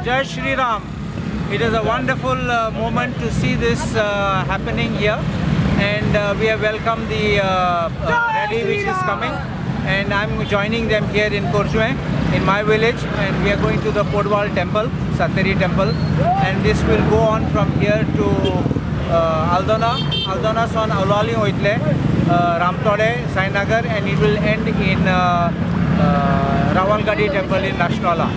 Jai Shri Ram. It is a wonderful moment to see this happening here, and we have welcomed the rally which is coming, and I'm joining them here in Korjue, in my village, and we are going to the Podwal temple, Sateri temple, and this will go on from here to Aldona son Aulali Oitle, Ramtode, Sainagar, and it will end in Rawalgadi temple in Nashnala.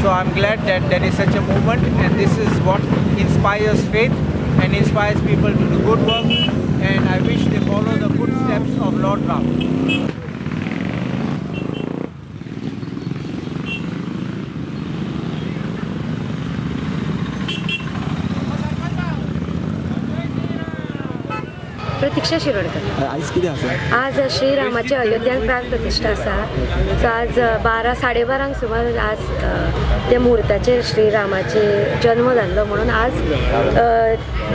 So I'm glad that there is such a movement, and this is what inspires faith and inspires people to do good work, and I wish they follow the footsteps of Lord Ram. प्रतीक्षा शिरोडकर. आज श्रीरामाची अयोध्यान प्राण प्रतिष्ठा आसा. So आज 12:30 सुमार आज त्या मुहूर्ताचेर श्रीरामाचे जन्म जाल्लो म्हणून आज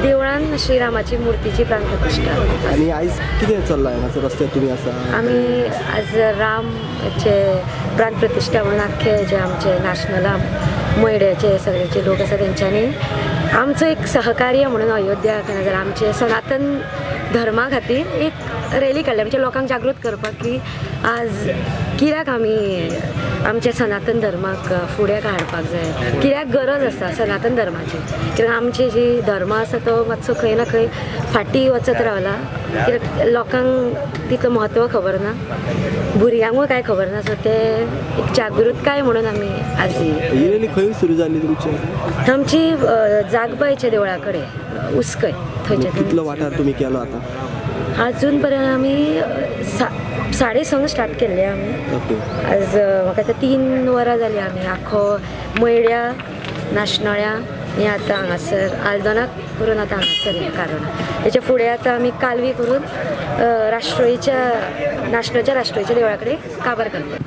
देवळान श्रीरामाची मुर्तीची प्राण प्रतिष्ठा. आणि आज कितें चल्लां हांगासर रस्त्यार तुमी आसा? आमी आज रामचे प्राण प्रतिष्ठा म्हणून आख्खे जे आमचे नॅशनला मैड्याचे सगळेचे लोक आसा तेंच्यांनी आमचो एक सहकार्य म्हणून अयोध्या जर आमचे सनातन धर्मा खातीर एक रॅली काडल्या, म्हणजे लोकांक जागृत करपाक की आज कित्याक आमी आमच्या सनातन धर्माक फुडें हाडपाक जाय, कित्याक गरज आसा सनातन धर्माची. कित्याक आमची जी धर्म आसा तो मातसो खंय ना खंय फाटी वचत रावला, कित्याक लोकांक तितलो म्हत्व खबर ना, भुरग्यांकूय कांय खबर ना. सो ते एक जागृतकाय म्हणून आमी आज खंय सुरू जाली तुमची? आमची जागबाईच्या देवळा कडेन उस्कय थंयचे. कितलो वाठार तुमी केलो आतां? अजून पर्यंत आमी 6:30 स्टार्ट केल्ले आमी. आज म्हाका आतां 3 वरां जालीं आमी आख्खो मैड्या, नाशनळ्या आनी आतां हांगासर आल्दोनाक करून आतां हांगासर कारण हेच्या फुडें आतां आमी कालवी करून नाशनलच्या राष्ट्रोईच्या देवळा कडेन काबार करता.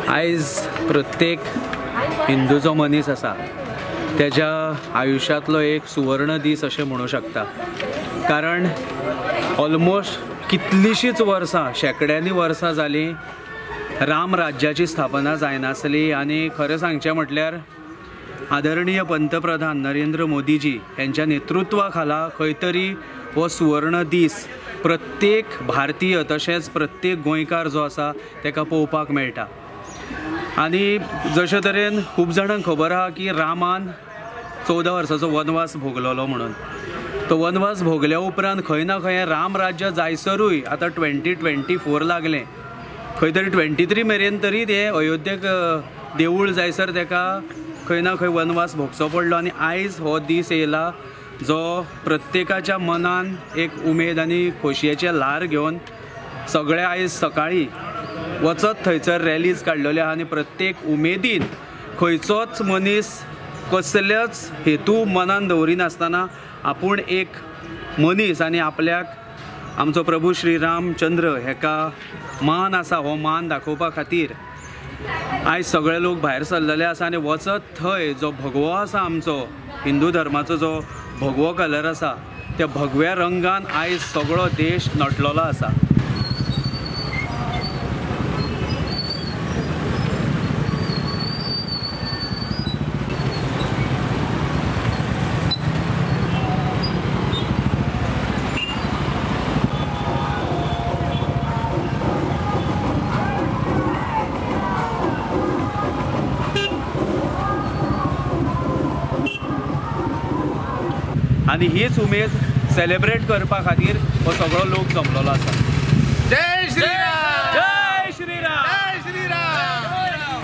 आयज प्रत्येक हिंदूचो मनीस आसा त्याच्या आयुष्यातलो एक सुवर्ण दीस अशें म्हणू शकता. कारण ऑलमोस्ट कितलीशीच वर्सां, शेकड्यांनी वर्सां जालीं राम राज्याची स्थापना जायनासली. आनी खरें सांगचें म्हटल्यार आदरणीय पंतप्रधान नरेंद्र मोदीजी यांच्या नेतृत्वाखाला खंय तरी हो सुवर्ण दीस प्रत्येक भारतीय तशेंच प्रत्येक गोंयकार जो आसा ताका पळोवपाक मेळटा। आनी जशे तरेन खूब जाणांक खबर आहा की रामान 14 वर्साचो वनवास भोगलोलो म्हणून। तो वनवास भोगल्या उपरांत खंय ना खंय राम राज्य जायसरूय आतां 2024 लागलें, खंय तरी 23 मेरेन तरी ते अयोध्येक देवूळ जायसर ताका खंय ना खंय वनवास भोगचो पडलो। आनी आयज हो दीस येयला जो प्रत्येकाच्या मनान एक उमेद आनी खोशयेचे ल्हार घेवन सगळे आयज सकाळी वचत थंयसर रॅलीज काडलेल्यो आहा। आनी प्रत्येक उमेदीन खंयचोच मनीस कसलेच हेतू मनान दवरिनासतना आपूण एक मनीस आनी आपल्याक आमचो प्रभू श्री रामचंद्र हेका मान आसा हो मान दाखोवपा खातीर आयज सगळे लोक भायर सरलेले आसा। आनी वचत थंय जो भगवो आसा आमचो हिंदू धर्माचो जो भगवो कलर आसा त्या भगव्या रंगान आयज सगळो देश नटलेलो आसा। आनी हीच उमेद सेलेब्रेट करपा खातीर हो सगळो लोक जमलेलो आसा। जय श्रीराम, जय श्रीराम, जय श्रीराम।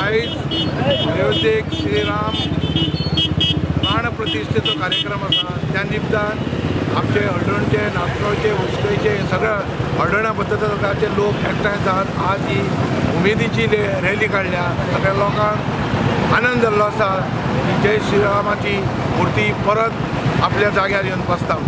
आयज अयोध्येक श्रीराम प्राण प्रतिश्ठेचो कार्यक्रम आसा। त्या निमतान आमचे हळडणचे, नासगांवचे, उसकयचे सगळ्या हळडणा मतदारसंघाचे लोक एकठांय जावन आज ही उमेदीची रॅली काडल्या। सगळ्या लोकांक आनंद जाल्लो आसा की जय श्रीरामाची मुर्ती परत आपल्या जाग्यार येवन बसता।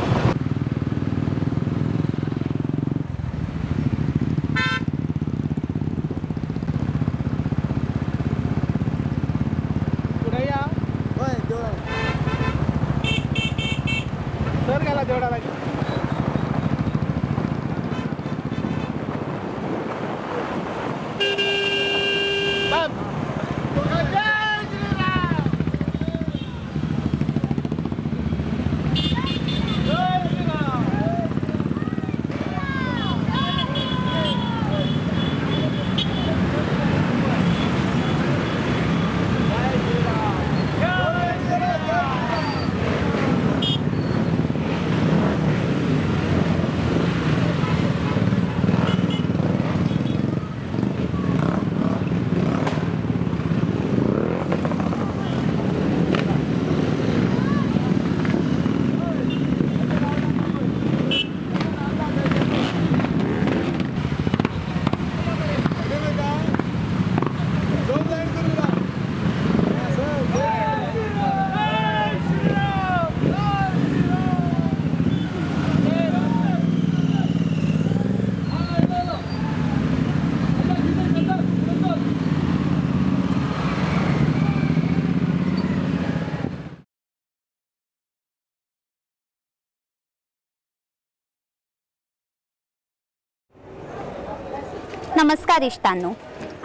नमस्कार इश्तांनो,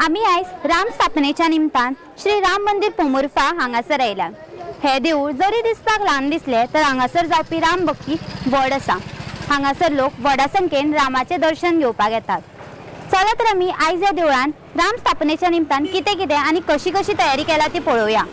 आम्ही आयज राम स्थापनेच्या निमतान श्री राम मंदिर पोमुर्फा हांगासर आयल्या। हे देऊळ जरी दिसपाक ल्हान दिसले तर हांगासर जावपी राम भक्ती व्हड आसा। हांगासर लोक व्हडा संख्येन रामाचे दर्शन घेवपाक येतात। चला तर आमी आयज ह्या देवळान राम स्थापनेच्या निमतान कितें कितें आनी कशी कशी तयारी केला ती पळोवया।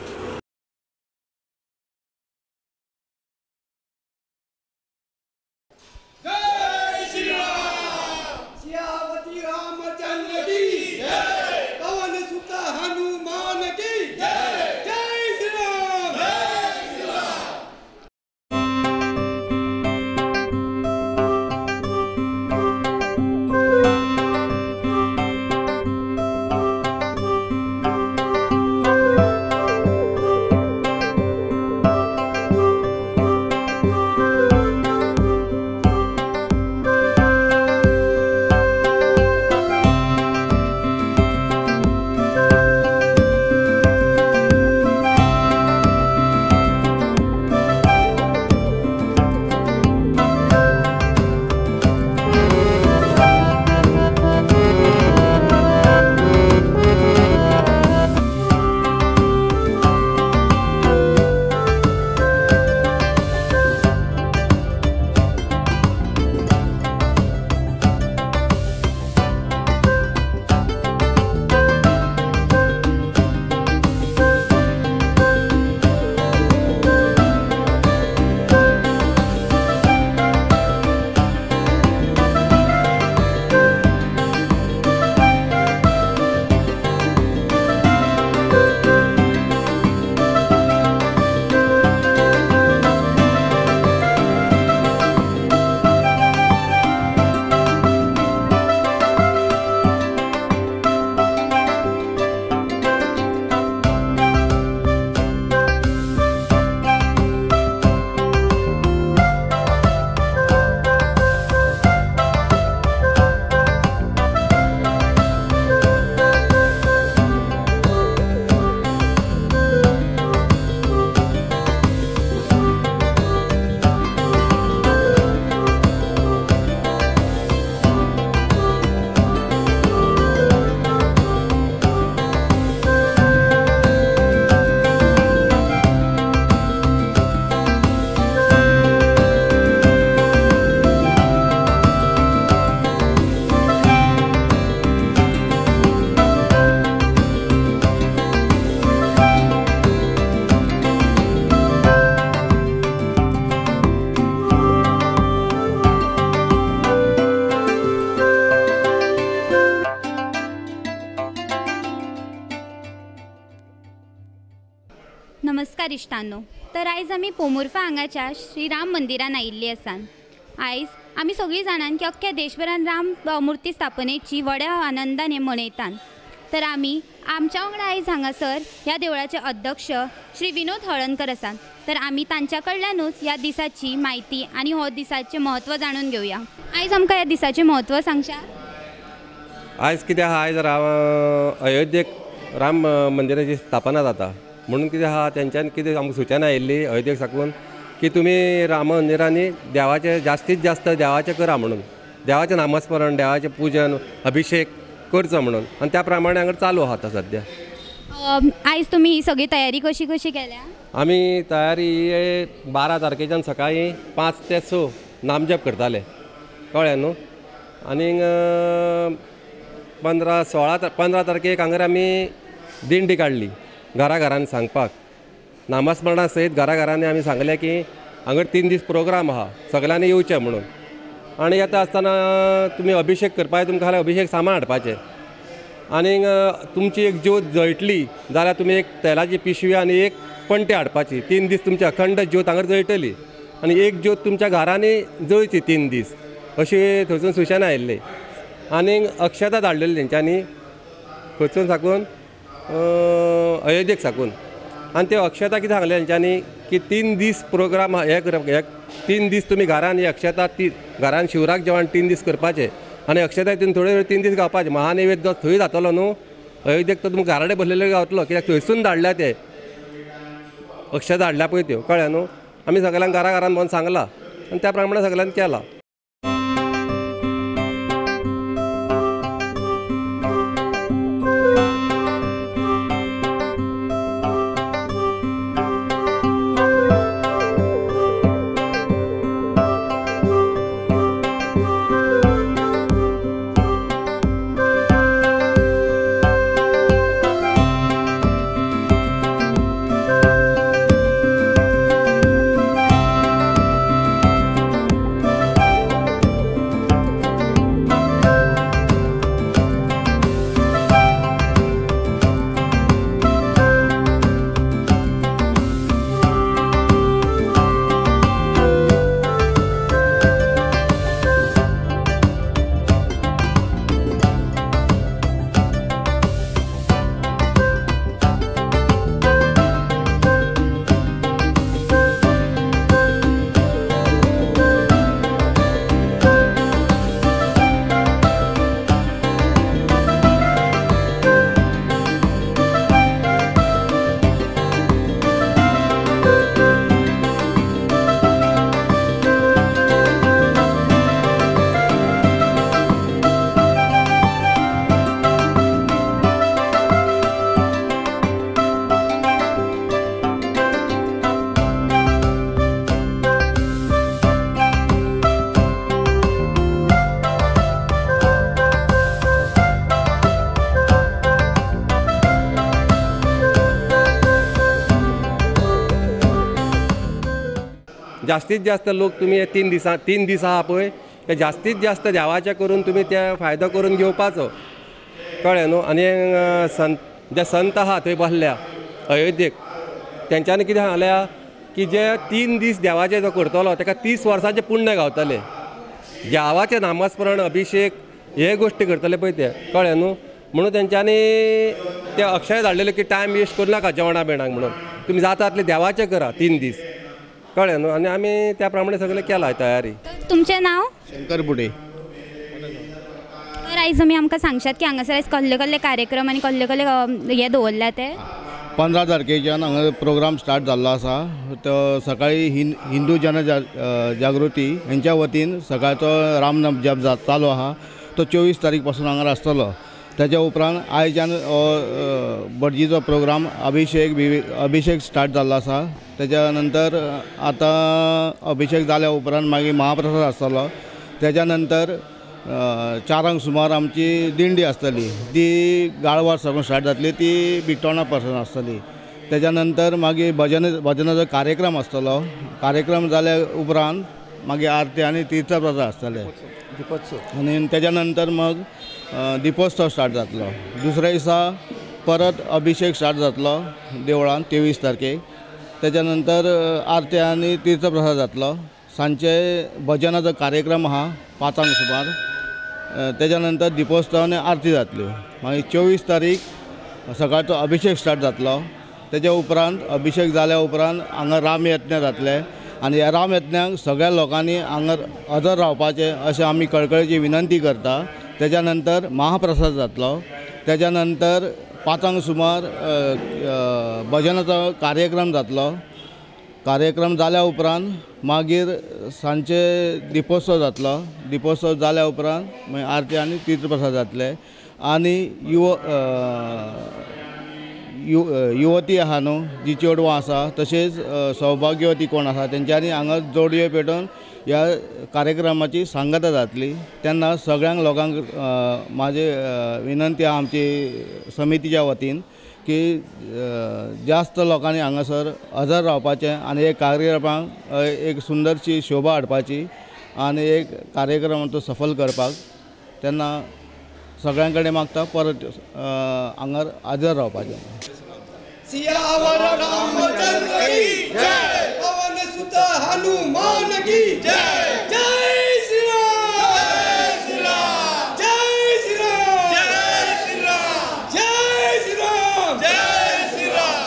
नमस्कार इश्टांनो. तर आयज आमी पोमुर्फा हांगाच्या श्रीराम मंदिरान आयिल्ली आसा. आयज आमी सगळीं जाणान की अख्ख्या देशभरान राम मुर्ती स्थापनेची व्हड्या आनंदान हे मनयतात. तर आमी आमच्या वांगडा आयज हांगासर ह्या देवळाचे अध्यक्ष श्री विनोद हळदणकर आसात. तर आमी तांच्या कडल्यानूच ह्या दिसाची म्हायती आनी हो दिसाचें महत्व जाणून घेवया. आयज आमकां ह्या दिसाचें महत्व सांगशा? आयज कितें आहा, आयज अयोध्येक राम मंदिराची स्थापना जाता म्हणून कितें आहा, तेंच्यान कितें आमकां सूचना आयिल्ली अयोध्येक साकून की तुमी राम मंदिरांनी देवाचें जास्तीत जास्त देवाचें करा म्हणून, देवाचें नामस्मरण, देवाचें पूजन, अभिषेक करचो म्हणून. आनी त्या प्रमाणे हांगा चालू आहा आतां सद्या. आयज तुमी ही सगळी तयारी कशी केल्या? आमी तयारी 12 तारखेच्यान सकाळीं 5 ते 6 नामजप करताले, कळ्ळें न्हू. आनीक 15 तारखेक हांगा आमी दिंडी काडली घराघरांनी सांगपाक, नामस्मरणा सयत घराघरांनी आमी सांगलें की हांगा 3 दीस प्रोग्राम आहा, सगळ्यांनी येवचें म्हणून. आनी येता आसतना तुमी अभिषेक करपाचे, तुमकां खाली अभिषेक सामान हाडपाचें. आनीक तुमची एक ज्योत जळटली जाल्यार तुमी एक तेलाची पिशवी आनी एक पणटी हाडपाची. 3 दीस तुमची अखंड ज्योत हांगा जळटली आनी एक ज्योत तुमच्या घरांनी जळची 3 दीस, अशी थंयसून सुचना आयिल्ली. आनीक अक्षता धाडलेली तेंच्यांनी खंयसून साकून अयोध्येक साकून. आनी त्यो अक्षता कितें सांगलें तेंच्यांनी की 3 दीस प्रोग्राम हे 3 दीस तुमी घरान ही अक्षता घरान शिवराक जेवण 3 दीस करपाचें आनी अक्षता हितून थोडे 3 दीस गावपाचें. महानैवेद्य थंय जातलो न्हू अयोध्येक, तो तुमकां घराडे बसलेले गावतलो, कित्याक थंयसून धाडल्या ते अक्षता धाडल्या पळय त्यो, कळ्ळें न्हू. आमी सगळ्यांक घराघरान म्हणून सांगलां आनी त्या प्रमाणे सगळ्यांनी केलां. जास्तीत जास्त लोक तुम्ही 3 दीस आहा पळय ते जास्तीत जास्त देवाचें करून तुम्ही ते फायदो करून घेवपाचो, कळ्ळें न्हू. आनी जे संत आहा थंय बसल्या अयोध्येक तेंच्यांनी कितें सांगल्या की जे 3 दीस देवाचें जो करतलो ताका 30 वर्सांचें पुण्य गावतलें. देवाचें नामस्मरण अभिषेक हे गोश्टी करतले पळय ते, कळ्ळें न्हू. म्हणून तेंच्यांनी ते अक्षय धाडलेले की टायम वेस्ट करूं नाका जेवणा बिवणाक म्हणून, तुमी जाता तितलें देवाचें करा 3 दीस, कळ्ळें न्हू. आनी आमी त्या प्रमाणे सगळें केलां तयारी. तुमचें नांव? शंकर बुडे. तर आयज तुमी आमकां सांगशात की हांगासर आयज कसले कसले कार्यक्रम आनी कसले कसले हे दवरल्या ते? 15 तारखेच्यान हांगा प्रोग्राम स्टार्ट जाल्लो आसा. तो सकाळी हिंदू जागृती हेंच्या वतीन सकाळचो राम जप चालू आहा. तो 24 तारीख पासून हांगा आसतलो. त्याच्या उपरांत आयच्यान भटजीचो प्रोग्राम अभिषेक स्टार्ट जाल्लो आसा. त्याच्या नंतर आतां अभिषेक जाल्या उपरांत मागीर महाप्रसाद आसतलो. त्याच्या नंतर 4 सुमार आमची दिंडी आसतली, ती गाळवार साकून स्टार्ट जातली, ती बिट्टोणा पासून आसतली. त्याच्या नंतर मागीर भजनाचो कार्यक्रम आसतलो. कार्यक्रम जाल्या उपरांत मागीर आरती आनी तीर्थप्रसाद आसतले आनी त्याच्या नंतर मग दिपोत्सव स्टार्ट जातलो. दुसऱ्या दिसा परत अभिषेक स्टार्ट जातलो देवळान 23 तारखेक. त्याच्यानंतर आरती आणि तीर्थप्रसाद जातलो. सांचे भजनाचो कार्यक्रम आहा 5 सुमार. त्याच्यानंतर दिपोत्सव आणि आरती जातल्यो. मागीर 24 तारीख सकाळचो अभिषेक स्टार्ट जातलो. त्याच्या उपरांत अभिषेक जाल्या उपरांत हांगा रामयज्ञ जातले आनी ह्या रामयज्ञाक सगळ्या लोकांनी हांगा हजर रावपाचें अशें आमी कळकळेची विनंती करता. त्याच्यानंतर महाप्रसाद जातलो. त्याच्यानंतर 5 सुमार भजनाचो कार्यक्रम जातलो. कार्यक्रम जाल्या उपरांत मागीर सांचे दिपोत्सव जातलो. दिपोत्सव जाल्या उपरांत मागीर आरती आनी तीर्थप्रसाद जातले. आनी युवती आहा न्हू जी चेडवां आसा तशेंच सौभाग्यवती कोण आसा तेंच्यांनी हांगा जोडयो पेटोवन ह्या कार्यक्रमाची सांगता जातली. तेन्ना सगळ्यांक लोकांक म्हाजी विनंती आहा आमची समितीच्या वतीन की जास्त लोकांनी हांगासर हजर रावपाचें आनी एक कार्यक्रमाक एक सुंदरशी शोभा हाडपाची आनी एक कार्यक्रम तो सफल करपाक. तेन्ना सगळ्यां कडेन मागता परत हांगार हजर रावपाचें. सियावर रामचंद्र की जय, पवन सुत हनुमान की जय. जय श्री राम, जय श्री राम, जय श्री राम, जय श्री राम, जय श्री राम, जय श्री राम.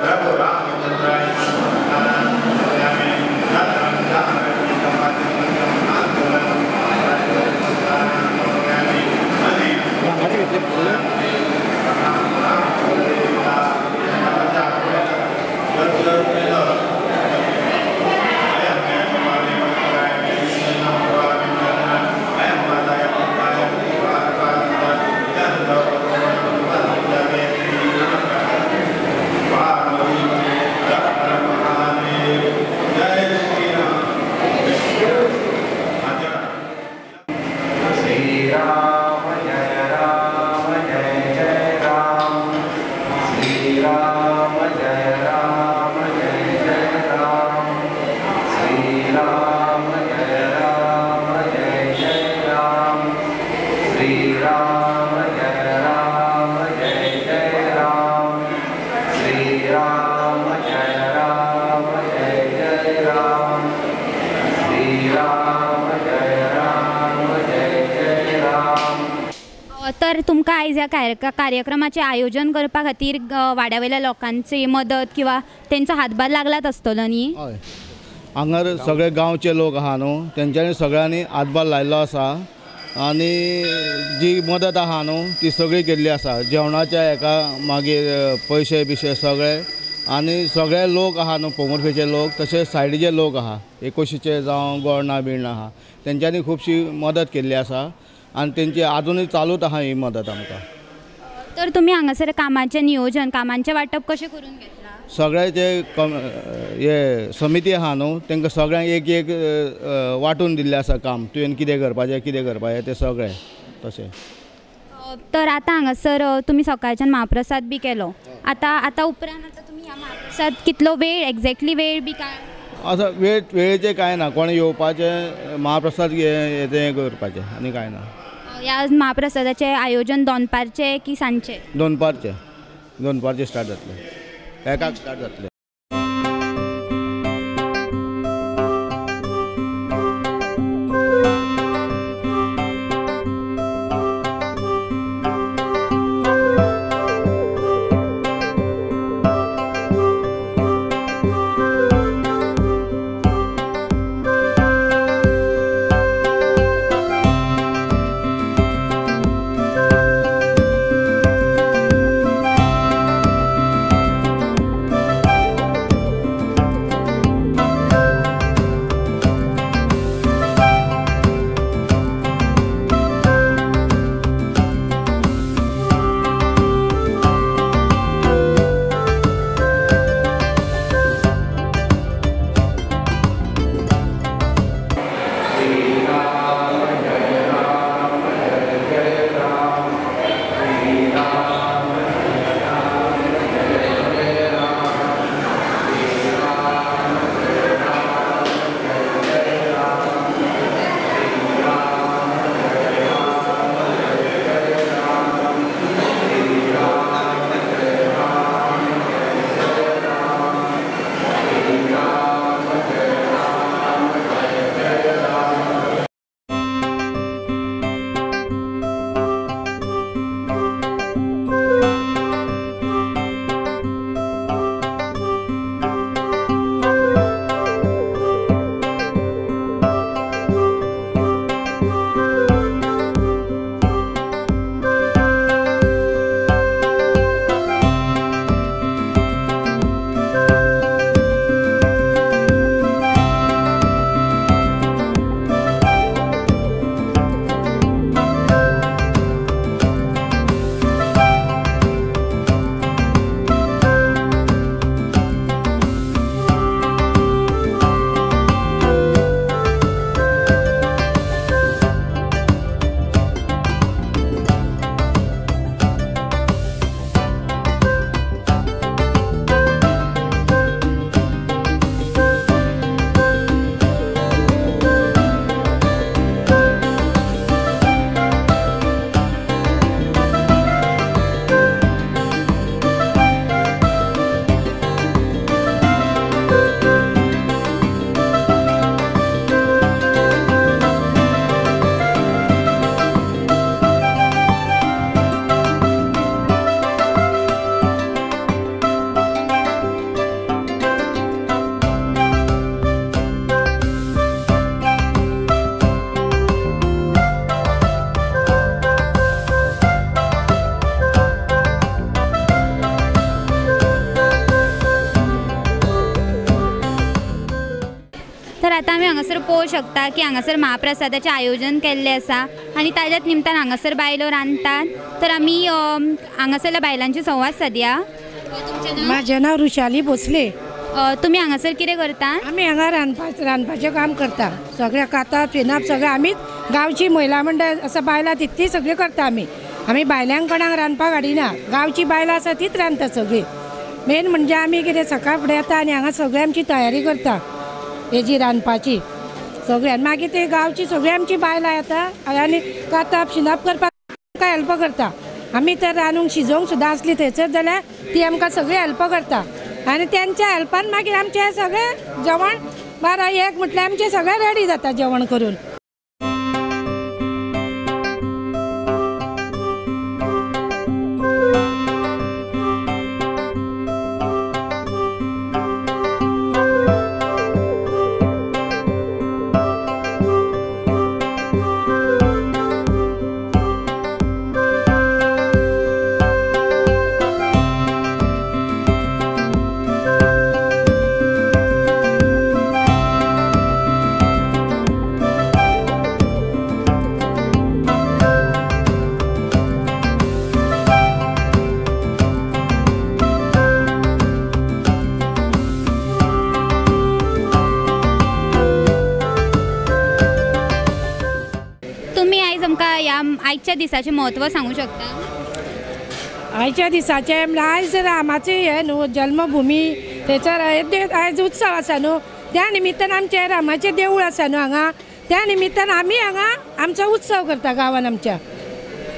प्रभु रामचंद्र तर तुमकां आयज ह्या कार्यक्रमाचे आयोजन करपा खातीर वाड्यावयल्या लोकांची मदत किंवा तेंचो हातभार लागलाच आसतलो न्ही? हय, हांगार सगळे गांवचे लोक आहा न्हू तेंच्यांनी सगळ्यांनी हातभार लायल्लो आसा आनी जी मदत आहा न्हू ती सगळी केल्ली आसा. जेवणाच्या हेका मागीर पयशे बिशे सगळे आनी सगळे लोक आहा न्हू पोमुरफेचे लोक तशेंच सायडीचे लोक आहा एकोशीचे जावं गोरना बिरणा आहा तेंच्यांनी खुबशी मदत केल्ली आसा आनी तेंची आजुनूय चालूच आहा ही मदत आमकां. तर तुमी हांगासर कामाचें नियोजन कामांचें वांटप कशें करून घेतलां? सगळ्याचे हे समिती आहा न्हू तेंकां सगळ्यांक एक एक वांटून दिल्लें आसा काम. तुवें कितें करपाचें तें सगळें तशें. तर आतां हांगासर तुमी सकाळच्यान महाप्रसाद बी केलो. आतां उपरांत आतां तुमी ह्या महाप्रसाद कितलो वेळ एक्झॅक्टली वेळ बी काय? असं वेळेचें कांय ना. कोण येवपाचें महाप्रसाद हें करपाचें आनी कांय ना. ह्या महाप्रसादाचें आयोजन दोनपारचें की सांजचें? दोनपारचें स्टार्ट जातलें. एकाक स्टार्ट जातलें. पळोवंक शकता की हांगासर महाप्रसादाचें आयोजन केल्लें आसा आनी ताज्याच निमतान हांगासर बायलो रांदतात. तर आमी हांगासरल्या बायलांची संवाद सादया. माझें नांव रुशाली भोसले. तुमी हांगासर कितें करता? आमी हांगा रांदपाचें काम करता. सगळें काताप पिनाप सगळें आमीच गांवची महिला मंडळ आसा बायलां तितली सगळीं करता आमी बायल्यांक कोणाक रांदपाक हाडिना. गांवची बायलां आसा तीच रांदता सगळीं. मेन म्हणजे आमी कितें सकाळ फुडें येता आनी हांगा सगळी आमची तयारी करता हेजी रांदपाची सगळी. आनी मागीर ते गांवची सगळीं आमची बायलां येता आनी काताप शिनाप करपाक आमकां हेल्प करता. आमी तर रांदूंक शिजोवंक सुद्दां आसली थंयसर जाल्यार ती आमकां सगळी हेल्प करता आनी त्यांच्या हेल्पान मागीर आमचें सगळें जेवण 12-1 म्हटल्यार आमचें सगळें रेडी जाता जेवण करून. आजच्या दिसाचे महत्व सांगू शकता? आजच्या दिसाचे आयज रामाचे हे न्हू जन्मभूमी थंयसर आयज उत्सव आसा न्हू त्या निमित्तान आमचे रामाचे देवूळ आसा न्हू हांगा त्या निमित्तान आमी हांगा आमचो उत्सव करता गांवान आमच्या.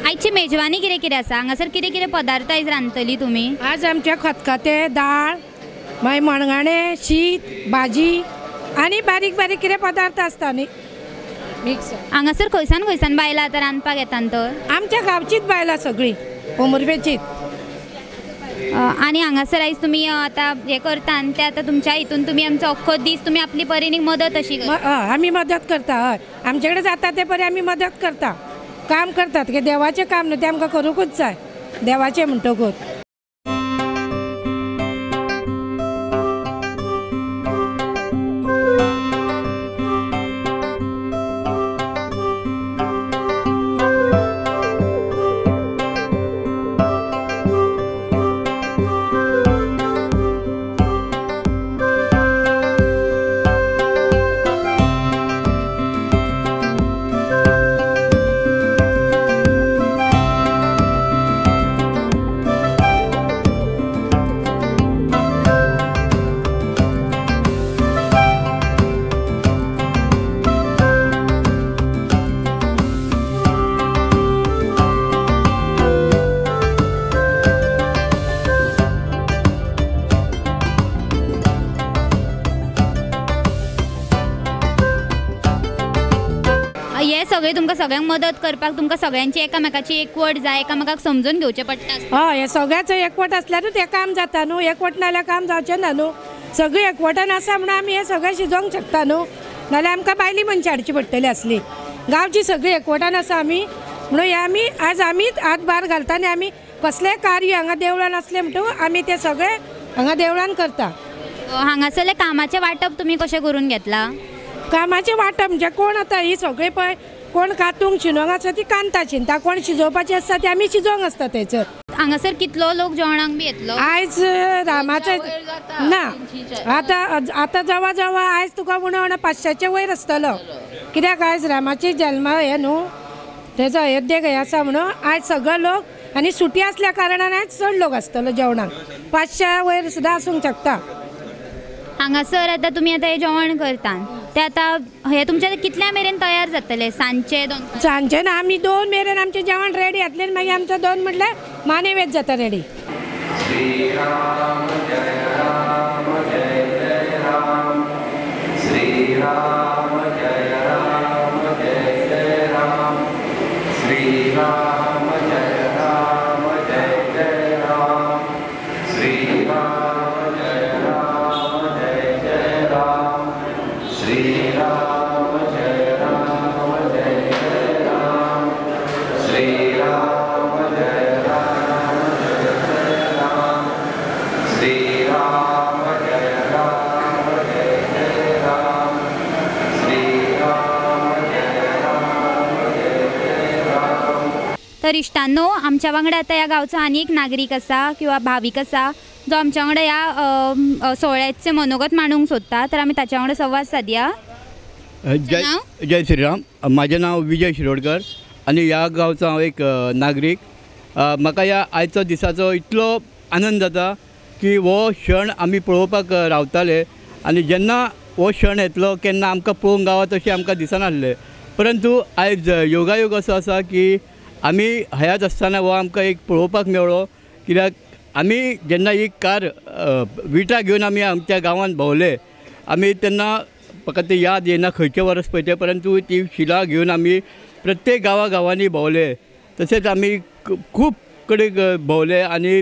आजची मेजवानी कितें कितें आसा? हांगासर कितें कितें पदार्थ आयज रांदतली तुमी? आज आमचे खतखतें दाळ मागीर मणगणें शीत भाजी आनी बारीक बारीक कितें पदार्थ आसता न्ही मिक्स. हांगासर खंयसान बायलां आतां रांदपाक येतात? तर आमच्या गांवचीच बायलां सगळीं पोमुर्फेचीच. आनी हांगासर आयज तुमी आतां हें करता आनी ते आतां तुमच्या हितून तुमी आमचो अख्खो दीस तुमी आपली परीनी मदत अशी आमी मदत करता. हय आमचे कडेन जाता ते परी आमी मदत करता काम करतात की देवाचें काम न्हू तें आमकां करूंकूच जाय देवाचें म्हणटकूच. सगळे तुमकां सगळ्यांक मदत करपाक तुमकां सगळ्यांची एकामेकाची एकवट जाय एकामेकाक समजून घेवचें पडटा. हय हे सगळ्याचो एकवट आसल्यारूच हें काम जाता न्हू. एकवट नाल्यार काम जावचें ना न्हू. सगळीं एकवटान आसा म्हणून आमी हें सगळें शिजोवंक शकता न्हू नाल्यार आमकां बायली मनशां हाडची पडटली आसली. गांवची सगळीं एकवटान आसा आमी म्हणून हे आमी आज आमीच हातभार घालता आनी आमी कसलेंय कार्य हांगा देवळान असलें म्हणटकूच आमी तें सगळें हांगा देवळान करता. हांगासरलें कामाचें वांटप तुमी कशें करून घेतलां? कामाचें वांटप म्हणजे कोण आतां ही सगळीं पळय कोण कातूंक शिनोवंक आसता ती कांता शिनता कोण शिजोवपाची आसता ती आमी शिजोवंक आसता थंयसर. हांगासर कितलो लोक जेवणाक बी येतलो? आयज रामाचें ना आतां जवळ जवळ आयज तुका उणो 500चे वयर आसतलो कित्याक आयज रामाची जल्म हें न्हू तेजो अयोध्येक हें आसा म्हणून आयज सगळे लोक आनी सुटी आसल्या कारणान आयज चड लोक आसतलो जेवणाक 500 वयर सुद्दां आसूंक शकता. हांगासर आतां तुमी आतां हें जेवण करतात ते आतां हे तुमचे कितल्या मेरेन तयार जातले? सांजचे ना आमी 2 मेरेन आमचें जेवण रेडी जातलें मागीर आमचो 2 म्हटल्यार मानेवेद जाता रेडी. श्रीराम जय राम जय जय राम श्रीराम जय राम जय जय राम श्रीराम जय राम जय जय राम श्रीराम जय राम जय जय राम श्रीराम जय राम जय जय राम श्रीराम जय राम जय जय राम श्रीराम जय राम जय जय राम श्रीराम तर इश्टांनो, आमच्या वांगडा आता ह्या गांवचो आनी एक नागरीक आसा किंवा भावीक आसा जो आमच्या वांगडा ह्या सोहळ्याचे मनोगत मांडूंक सोदता. तर आमी ताच्या वांगडा संवाद सादया. जय श्रीराम. माझे नाव विजय शिरोडकर आणि ह्या गांवचो हांव एक नागरीक. म्हाका ह्या आयचो दिसाचो इतलो आनंद जाता की हो क्षण आमी पळोवपाक रावताले आनी जेन्ना हो क्षण येतलो केन्ना आमकां पळोवंक गावत तशें आमकां दिसनासलें. परंतु आयज योगायोग असो आसा की आमी हयात आसतना हो आमकां एक पळोवपाक मेळ्ळो. कित्याक आमी जेन्ना ही कार विटा घेवन आमी आमच्या गांवांत भोंवले, आमी तेन्ना फकत ते याद येना खंयचे वर्स पळय ते, परंतु ती शिला घेवन आमी प्रत्येक गांवांनी भोंवले. तशेंच आमी खूब कडेन भोंवले आनी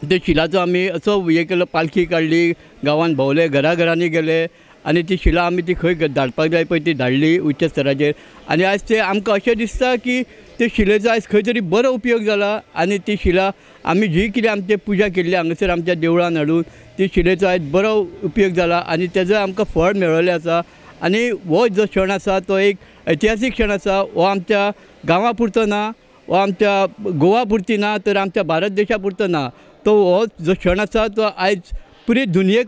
ते शिलाचो आमी असो हे केलो, पालखी काडली, गांवांत भोंवले, घराघरांनी गेले आनी ती शिला आमी ती खंय धाडपाक जाय पळय ती धाडली उच्च स्तराचेर. आनी आयज ते आमकां अशें दिसता की ते शिलेचो आयज खंय तरी बरो उपयोग जाला आनी ती शिला आमी जी कितें आमची पुजा केल्ली हांगासर आमच्या देवळान हाडून ती शिलेचो आयज बरो उपयोग जाला आनी तेजो आमकां फळ मेळ्ळें आसा. आनी हो जो क्षण आसा तो एक ऐतिहासीक क्षण आसा. हो आमच्या गांवा पुरतो ना, हो आमच्या गोवा पुरती ना, तर आमच्या भारत देशा पुरतो ना. तो हो जो क्षण आसा तो आयज पुरी दुनियेक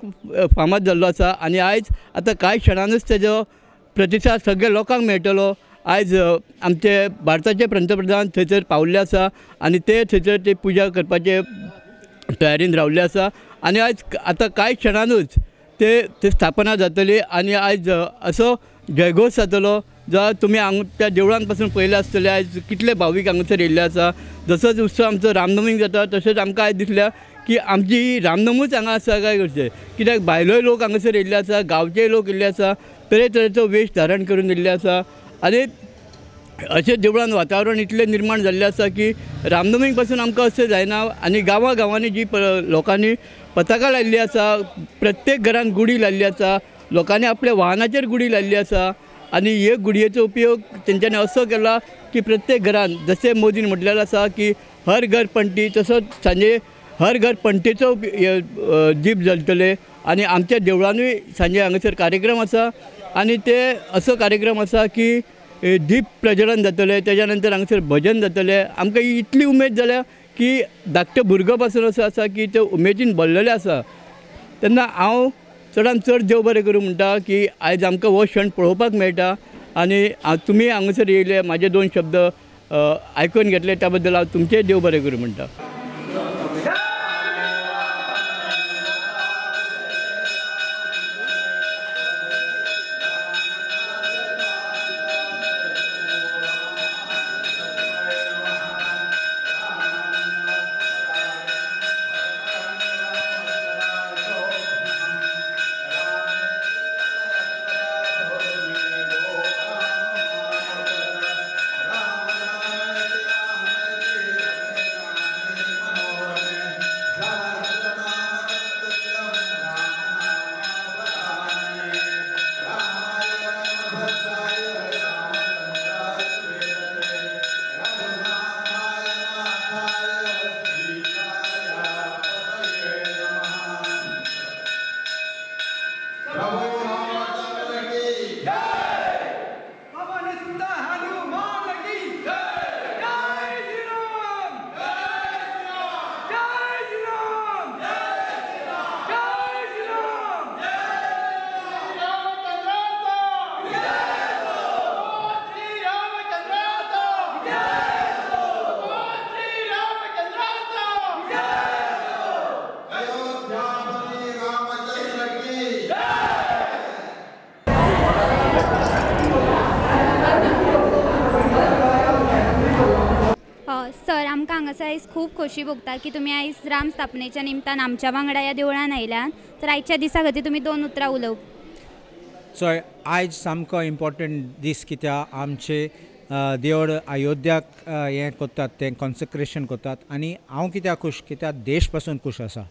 फामाद जाल्लो आसा आनी आयज आतां कांय क्षणानूच तेजो प्रतिसाद सगळ्या लोकांक मेळटलो. आयज आमचे भारताचे पंतप्रधान थंयसर पावल्ले आसा आनी ते थंयसर ते पुजा करपाचे तयारीन रावल्ले आसा आनी आयज आतां कांय क्षणानूच ते स्थापना जातली आनी आयज असो जयघोश जातलो जो तुमी हांगा देवळान पासून पयले आसतले. आयज कितले भावीक हांगासर येयल्ले आसा. जसोच उत्सव आमचो रामनमीक जाता तशेंच आमकां आयज दिसल्या की आमची ही रामनमूच हांगा आसा काय करचें. कित्याक भायलोय लोक हांगासर येयल्ले आसा, गांवचेय लोक येयल्ले आसा, तरेतरेचो वेश धारण करून येयल्ले आसा आनी अशें देवळान वातावरण इतलें निर्माण जाल्लें आसा की रामनमीक पासून आमकां अशें जायना. आनी गांवांनी जी लोकांनी पताका लायल्ली आसा, प्रत्येक घरान गुडी लायल्ली आसा, लोकांनी आपल्या वाहनाचेर गुडी लायल्ली आसा आनी हे गुडयेचो उपयोग तेंच्यांनी असो केला की प्रत्येक घरान जशें मोदीन म्हटलेलें आसा की हर घर पंटी, तसोच सांजे हर घर पंटेचो दीप जलतले. आनी आमच्या देवळानूय सांजे हांगासर कार्यक्रम आसा आनी ते असो कार्यक्रम आसा की दीप प्रज्वलन जातलें, तेज्या नंतर हांगासर भजन जातलें. आमकां ही इतली उमेद जाल्या की धाकटो भुरगो पासून असो आसा की ते उमेदीन भरलेले आसा. तेन्ना हांव चडांत चड देव बरें करूं म्हणटा की आयज आमकां हो क्षण पळोवपाक मेळटा आनी तुमी हांगासर येयले, म्हाजे 2 शब्द आयकून घेतले त्या बद्दल हांव तुमचेय देव बरें करूं म्हणटा. सर, आमकां हांगासर आयज खूब खोशी भोगता की तुमी आयज राम स्थापनेच्या निमतान आमच्या वांगडा ह्या देवळान आयल्यात. तर आयच्या दिसा खातीर तुमी 2 उतरां उलोवप. सो आयज सामको इम्पॉर्टंट दीस कित्याक आमचे देवळ अयोध्याक हें करतात, तें कॉन्सक्रेशन करतात आनी हांव कित्याक खूश, कित्याक देश पासून खूश आसा.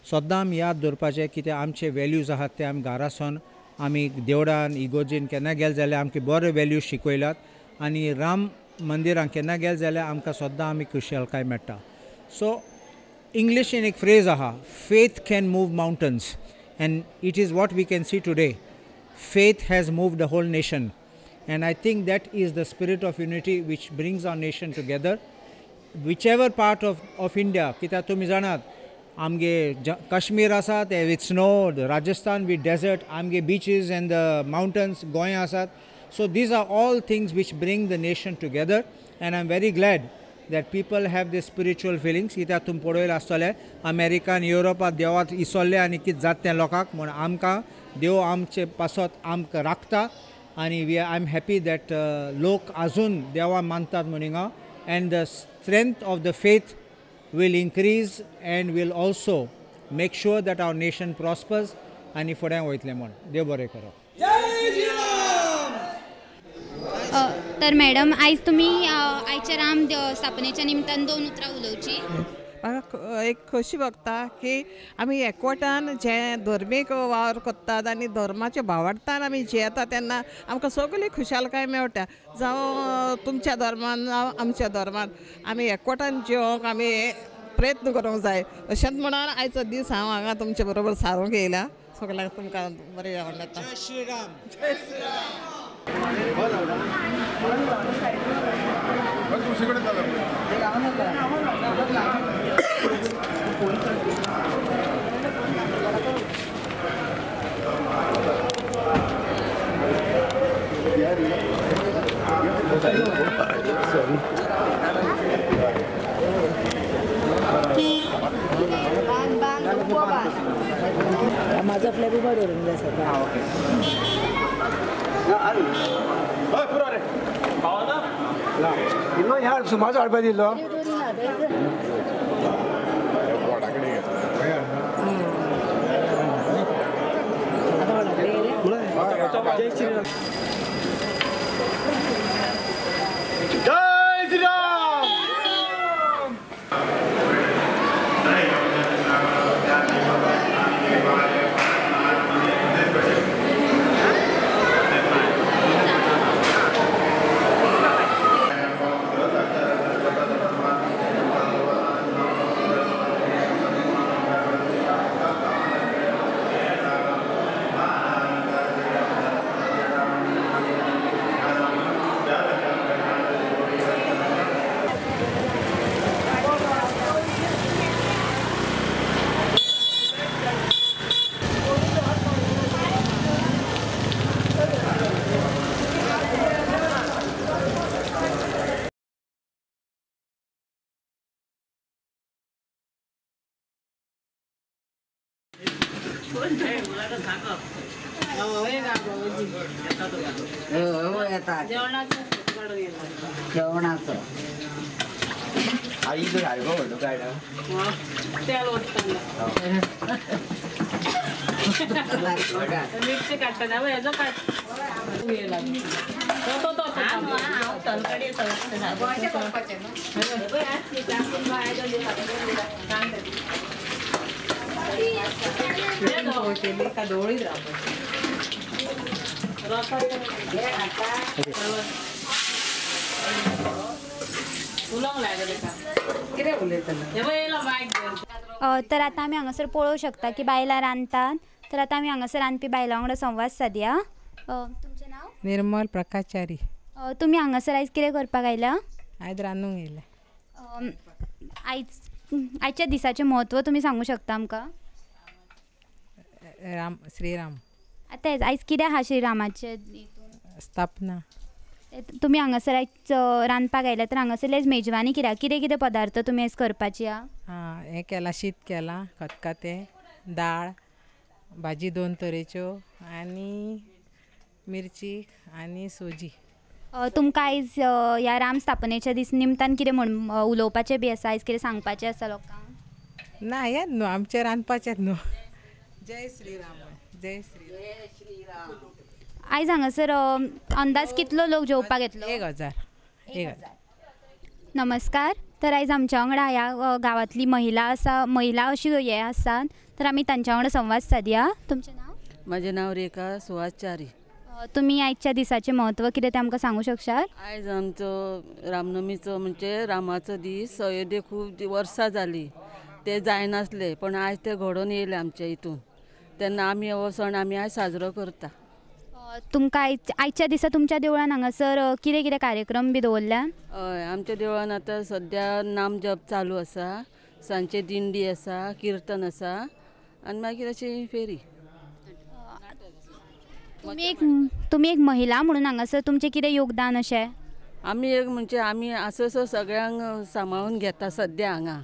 सद्दां याद दवरपाचें कित्याक आमचे वॅल्यूज आहात ते आमी घरासून आमी देवळान इगोर्जीन केन्ना गेले जाल्यार आमकां बरे वॅल्यूज शिकयल्यात आनी राम मंदिरान केन्ना गेले जाल्यार आमकां सद्दां आमी खुशालकाय मेळटा. सो इंग्लिशीन एक फ्रेज आहा, faith can move mountains and it is what we can see today. Faith has moved the whole nation, and I think that is the spirit of unity which brings our nation together. whichever part of India, कित्याक तुमी जाणात आमगे काश्मीर आसा ते with snow, Rajasthan with desert, आमगे beaches and the mountains Goem आसात. So these are all things which bring the nation together, and I'm very glad that people have these spiritual feelings. कित्याक तुमी पळयलें आसतलें अमेरिकान युरोपात देवाक इसोल्ले आनी कितें जाता तें लोकांक म्हूण आमकां देव आमचे पासत आमकां राखता आनी आय एम हॅपी दॅट लोक आजून देवा मानतात म्हूण हिंगा. And the strength of the faith will increase and will also make sure that our nation prospers आणि फुडें वयतलें म्हूण देव बरें करो. तर मॅडम आयज तुमी आयच्या राम स्थापनेच्या निमतान 2 उतरां उलोवची. म्हाका एक खोशी भोगता की आमी एकवटान जे धर्मीक वावर करतात आनी धर्माच्या भावार्थान आमी जियेता तेन्ना आमकां सगळी खुशालकाय मेळटा. जावं तुमच्या धर्मान जावं आमच्या धर्मान आमी एकवटान जियोंक आमी प्रयत्न करूंक जाय. अशेंच म्हणून आयचो दीस हांव हांगा तुमचे बरोबर सारूंक येयला. सगळ्यांक तुमकां बरें आवडटा. जय श्रीराम. माझा फ्लॅग उभा धरून द्या सगळं. इल्लो ह्या सुमाचो हाडपा दिल्लो जय श्रीराम. जय श्रीराम. जेवणाचं आई तो सारखं होतो काय मिरची काढताना याचं काय तर आता आम्ही हांगासर पळोवंक शकता की बायलां रांदतात. तर आता आम्ही हांगासर रांदपी बायलां वांगडा संवाद सादया. तुमचें नांव? निर्मल प्रकाशचारी. तुमी हांगासर आयज कितें करपाक आयल्या? आयज रांदूंक येयलें. आयच्या दिसाचें म्हत्व तुमी सांगूंक शकता आमकां? श्रीराम. आतां आयज कितें आहा श्रीरामाचे स्थापना. तुमी हांगासर आयज रांदपाक आयल्या तर हांगासरले मेजवानी कित्याक कितें कितें पदार्थ तुमी आयज करपाची आहा? हें केलां, शीत केलां, खतखतें, दाळ, भाजी 2 तरेच्यो आनी मिरची आनी सोजी. तुमकां आयज ह्या राम स्थापनेच्या दीस निमतान कितें म्हण उलोवपाचें बी आसा? आयज कितें सांगपाचें आसा लोकांक? ना हेंच न्हू आमचें रांदपाचेंच न्हू. जय श्रीराम. जय श्रीराम. आयज हांगासर अंदाज कितलो लोक जेवपाक येतलो? 1000. नमस्कार. तर आयज आमच्या वांगडा ह्या गांवांतली महिला अशी हे आसात. तर आमी तांच्या वांगडा संवाद सादया. तुमचें नांव? म्हजें नांव रेखा सुहासचारी. तुमी आयच्या दिसाचें म्हत्व कितें तें आमकां सांगूं शकशात? आयज आमचो रामनमीचो म्हणजे रामाचो दीस. अयोध्ये खूब वर्सां जालीं ते जायनासले पण आयज ते घडोवन येयले आमच्या हितून. तेन्ना आमी हो सण आमी आयज साजरो करता. तुमकां आयच्या दिसा तुमच्या देवळान हांगासर कितें कितें कार्यक्रम बी दवरल्या? हय, आमच्या देवळान आतां सद्या नाम जप चालू आसा, सांजचे दिंडी आसा, कीर्तन आसा आनी मागीर अशी फेरी. तुमी एक महिला म्हणून हांगासर तुमचें कितें योगदान अशें? आमी एक म्हणजे आमी असो सगळ्यांक सांबाळून घेता सद्या हांगा.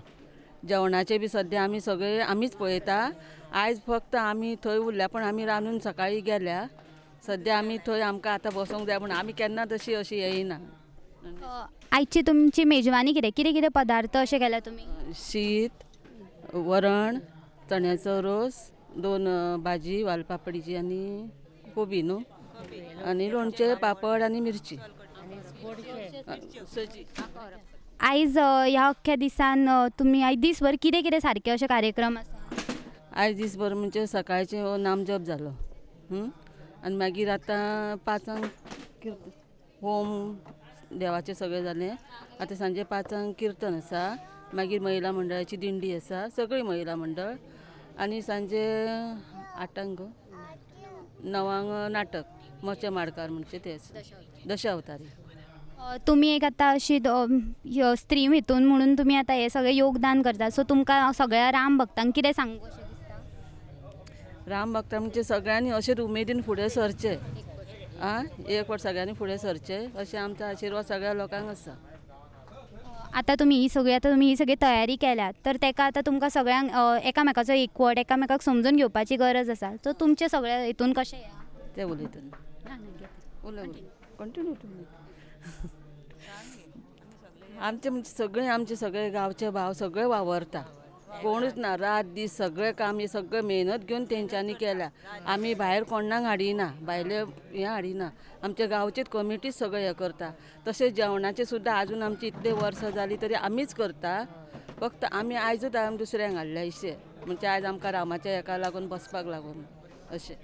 जेवणाचे बी सद्या आमी सगळे आमीच पळयता. आयज फक्त आमी थंय उरल्या पण आमी रांदून सकाळी गेल्या. सद्या आमी थंय आमकां आतां बसूंक जाय पूण आमी केन्ना तशी अशी येयना. आयची तुमची मेजवानी कितें कितें कितें पदार्थ अशें केल्या तुमी? शीत, वरण, चण्याचो रोस, 2 भाजी वालपापडीची आनी कोबी न्हू आनी लोणचें, पापड आनी मिरची. आयज ह्या अख्ख्या दिसान तुमी आयज दिसभर कितें कितें सारके अशे कार्यक्रम आसा? आयज दिसभर म्हणजे सकाळचे नाम जप जालो आनी मागीर आतां 5 होम देवाचें सगळें जालें. आतां सांजे 5 कीर्तन आसा, मागीर महिला मंडळाची दिंडी आसा, सगळी महिला मंडळ आनी सांजे 8 9 नाटक मोचे माडकार म्हणजे ते आसा, दशावतारी. तुमी एक आतां अशी स्त्री हितून म्हणून तुमी आतां हे सगळें योगदान करता, सो तुमकां सगळ्या राम भक्तांक कितें सांगू अशें दिसता? राम भक्तां म्हणजे सगळ्यांनी अशें उमेदीन फुडें सरचें. एक फावट सगळ्यांनी फुडें सरचें अशें आमचो आशिर्वाद सगळ्या लोकांक आसा. आतां तुमी ही सगळी तयारी केल्या तर तेका आतां तुमकां सगळ्यांक एकामेकाचो एकवट एकामेकाक समजून घेवपाची गरज आसा. सो तुमचे सगळे हितून कशें ते उलयता कंटिन्यू तुमी. आमचे सगळे गांवचे भाव सगळे वावरता, कोणूच ना. रात दीस सगळे काम हे सगळे मेहनत घेवन तेंच्यांनी केल्या. आमी भायर कोणाक हाडिना, भायले हे हाडिना. आमच्या गांवचेच कमिटीच सगळे हे करता. तशेंच जेवणाचे सुद्दां आजून आमची इतले वर्सां जाली तरी आमीच करता. फक्त आमी आयजूच दुसऱ्यांक हाडल्या अशें म्हणजे आयज आमकां रामाच्या हेका लागून बसपाक लागून अशें.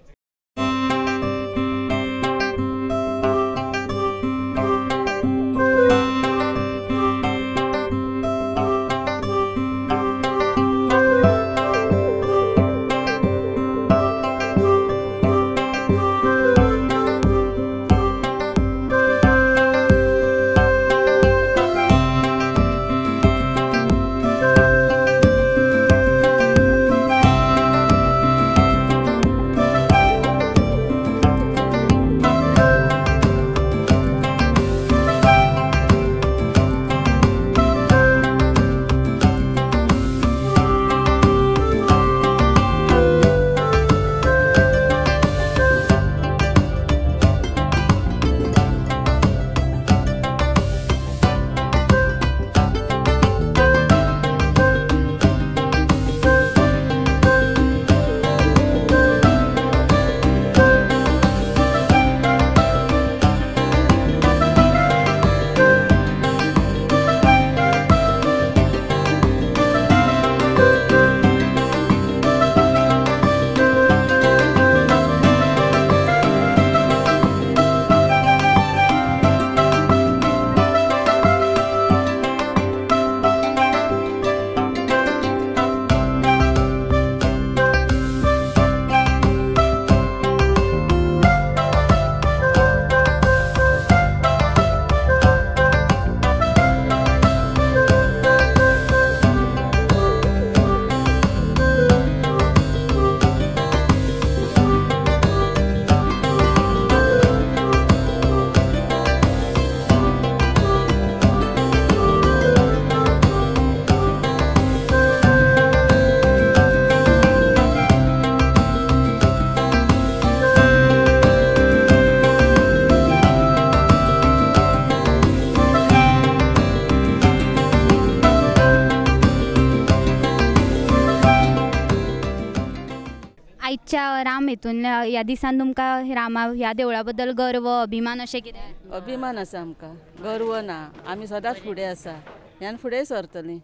आजच्या राम हेतून ह्या दिसान तुमकां रामा ह्या देवळा बद्दल गर्व अभिमान अशें कितें? अभिमान आसा आमकां, गर्व ना. आमी सदांच फुडें आसा, ह्यान फुडें सरतलीं.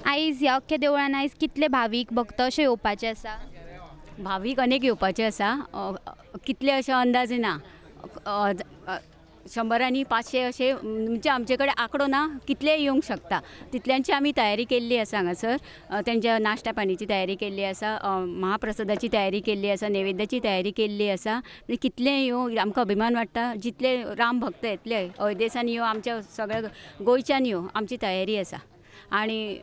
आयज ह्या अख्ख्या देवळान आयज कितले भावीक भक्त अशे येवपाचे आसा? भावीक अनेक येवपाचे आसा, कितले अशे अंदाज ना. 100 500 असे म्हणजे आमचे कडेन आंकडो ना कितले येवंक शकता तितल्यांची आमी तयारी केल्ली आसा हांगासर. तेंच्या नाश्त्या पाणीची तयारी केल्ली आसा, महाप्रसादाची तयारी केल्ली आसा, नैवेद्याची तयारी केल्ली आसा. म्हणजे कितले येवं आमकां अभिमान वाटता. जितले राम भक्त येतले अयोध्येसान येवं आमच्या सगळ्या गोंयच्यान येवं आमची तयारी आसा. आनी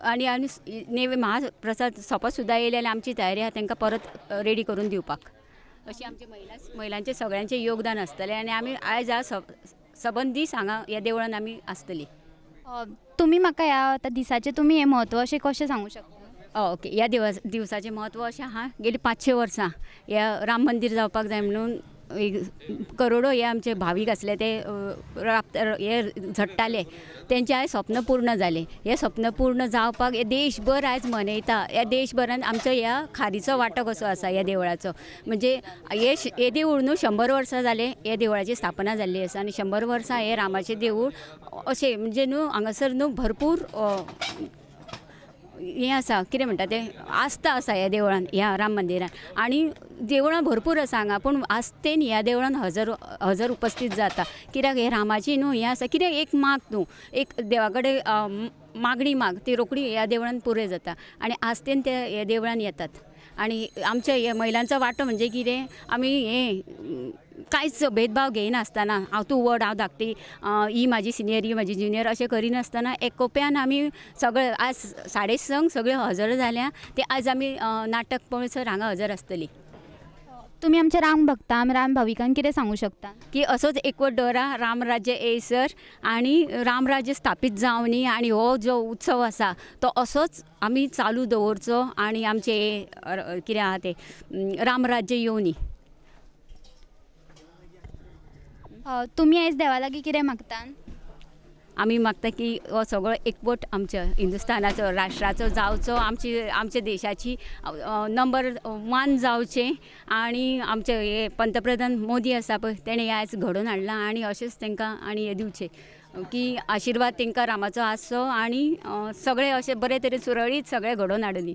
आनी आनी महाप्रसाद सोंपत सुद्दां येयले जाल्यार आमची तयारी आसा तांकां परत रेडी करून दिवपाक. अशी आमचे महिलांचे सगळ्यांचे योगदान आसतलें आनी आमी आयज सबंद दीस हांगा ह्या देवळान आमी आसतली. तुम्ही म्हाका ह्या दिसाचे तुम्ही हे म्हत्व अशें कशें सांगू शकता? ओके, ह्या दिवसाचें म्हत्व अशें आहा. गेली 500 वर्सां ह्या राम मंदीर जावपाक जाय म्हणून करोडो हे आमचे भावीक आसले ते हे झडटाले. तेंचे आयज स्वप्न पूर्ण जालें. हे स्वप्न पूर्ण जावपाक हे देशभर आयज मनयता. ह्या देशभरान आमचो ह्या खारीचो वांटो कसो आसा ह्या देवळाचो. म्हणजे हे देवूळ न्हू 100 वर्सां जाले हे देवळाची स्थापना जाल्ली आसा आनी 100 वर्सां हे रामाचें देवूळ अशें म्हणजे न्हू हांगासर न्हू भरपूर हें आसा कितें म्हणटा तें आस्था आसा ह्या देवळान ह्या राम मंदिरान. आनी देवळां भरपूर आसा हांगा पूण आस्थेन ह्या देवळान हजर उपस्थित जाता. कित्याक हे रामाची न्हू हें आसा कितें एक माग न्हू एक देवा कडेन मागणी माग ती रोखडी ह्या देवळान पुरय जाता आनी आस्थेन ते ह्या देवळान येतात. आनी आमच्या हे महिलांचो वांटो म्हणजे कितें आमी हे कांयच भेदभाव घेयनासतना हांव तूं व्हड हांव धाकटी ही म्हाजी सिनियर ही म्हाजी ज्युनियर अशें करिनासतना एकोप्यान आमी सगळे आज 6:30 सगळे हजर जाल्या. ते आज आमी नाटक पळयसर हांगा हजर आसतली. तुम्ही आमच्या राम भक्तां राम भाविकांक कितें सांगू शकता? की असोच एकवट दवरा रामराज्य येयसर आनी रामराज्य स्थापीत जावनी आनी हो जो उत्सव आसा तो असोच आमी चालू दवरचो आनी आमचे कितें आहा ते रामराज्य येवनी. तुम्ही आयज देवा लागीं कितें मागता? आमी मागता की हो सगळो एकवट आमच्या हिंदुस्थानाचो राष्ट्राचो जावचो, आमच्या देशाची नंबर 1 जावचें आनी आमचे हे पंतप्रधान मोदी आसा पळय तेणें आयज घडोवन हाडलां आनी अशेंच तांकां आनी हे दिवचें की आशिर्वाद तांकां रामाचो आसचो आनी सगळे अशें बरे तरेन सुरळीत सगळे घडोवन हाडुनी.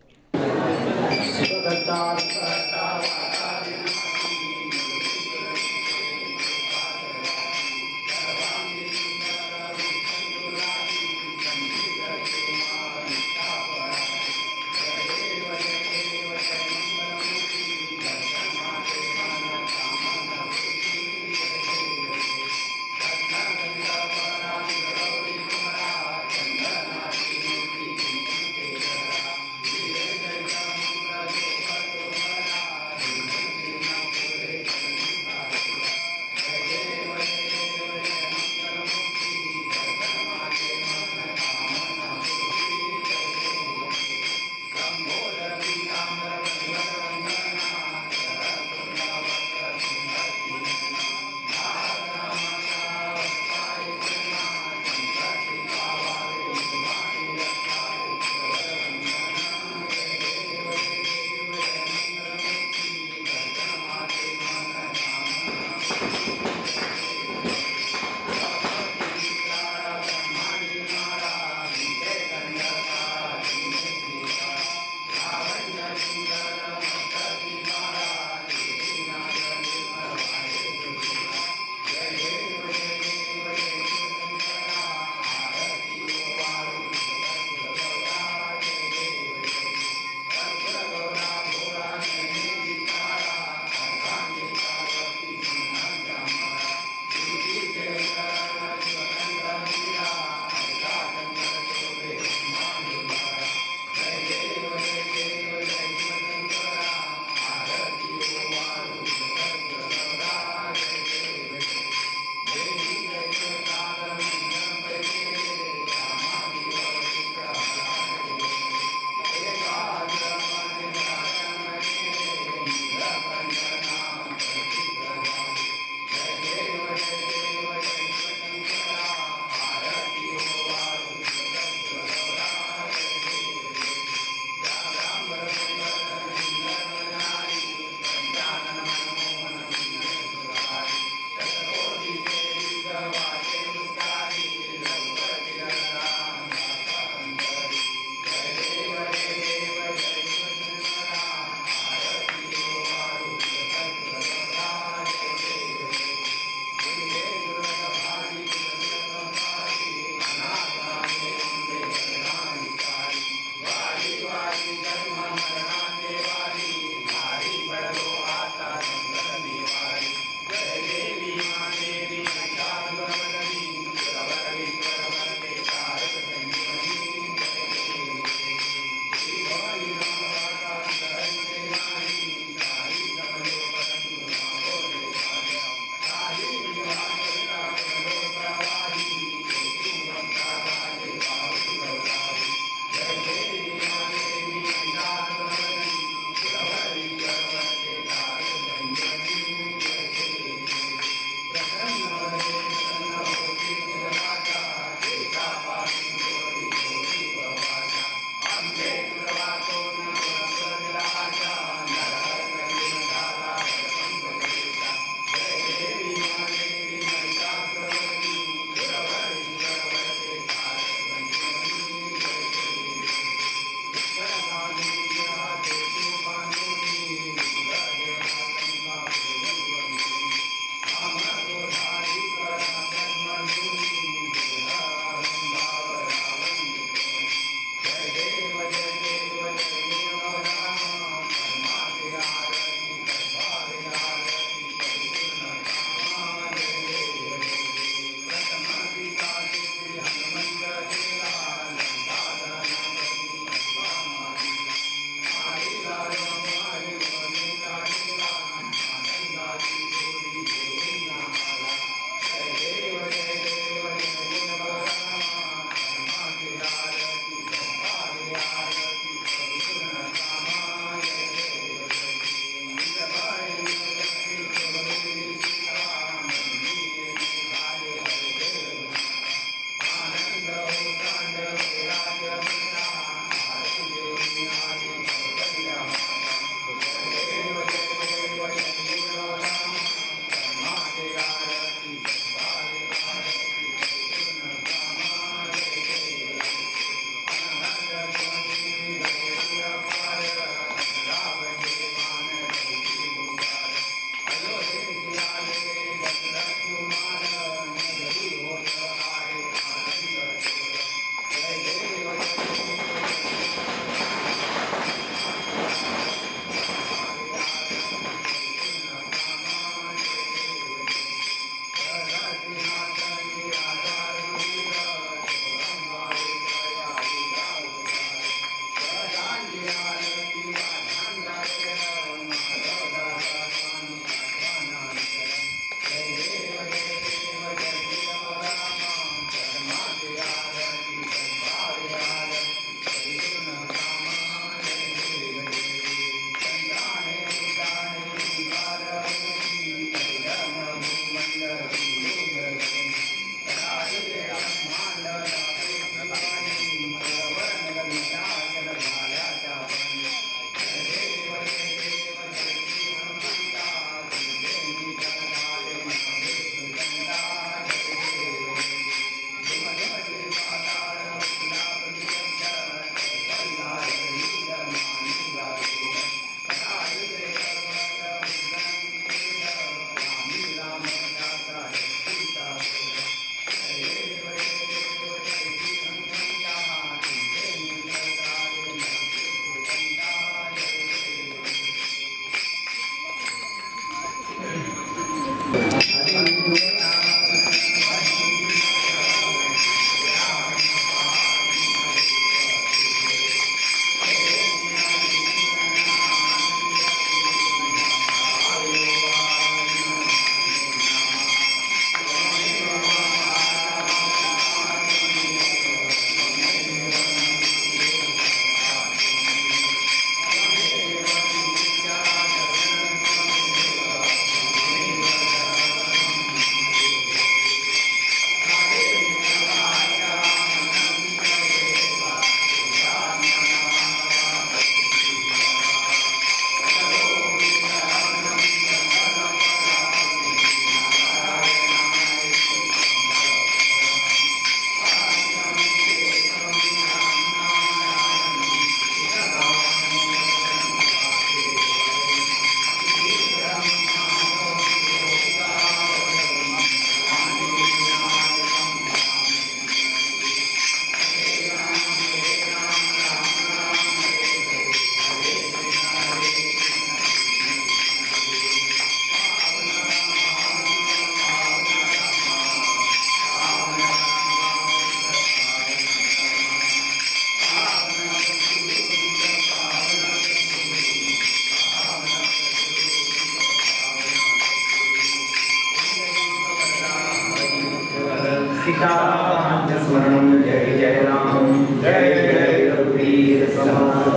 सीताकांत स्मरणं जय जय राम जय जय रघुवीर समर्थ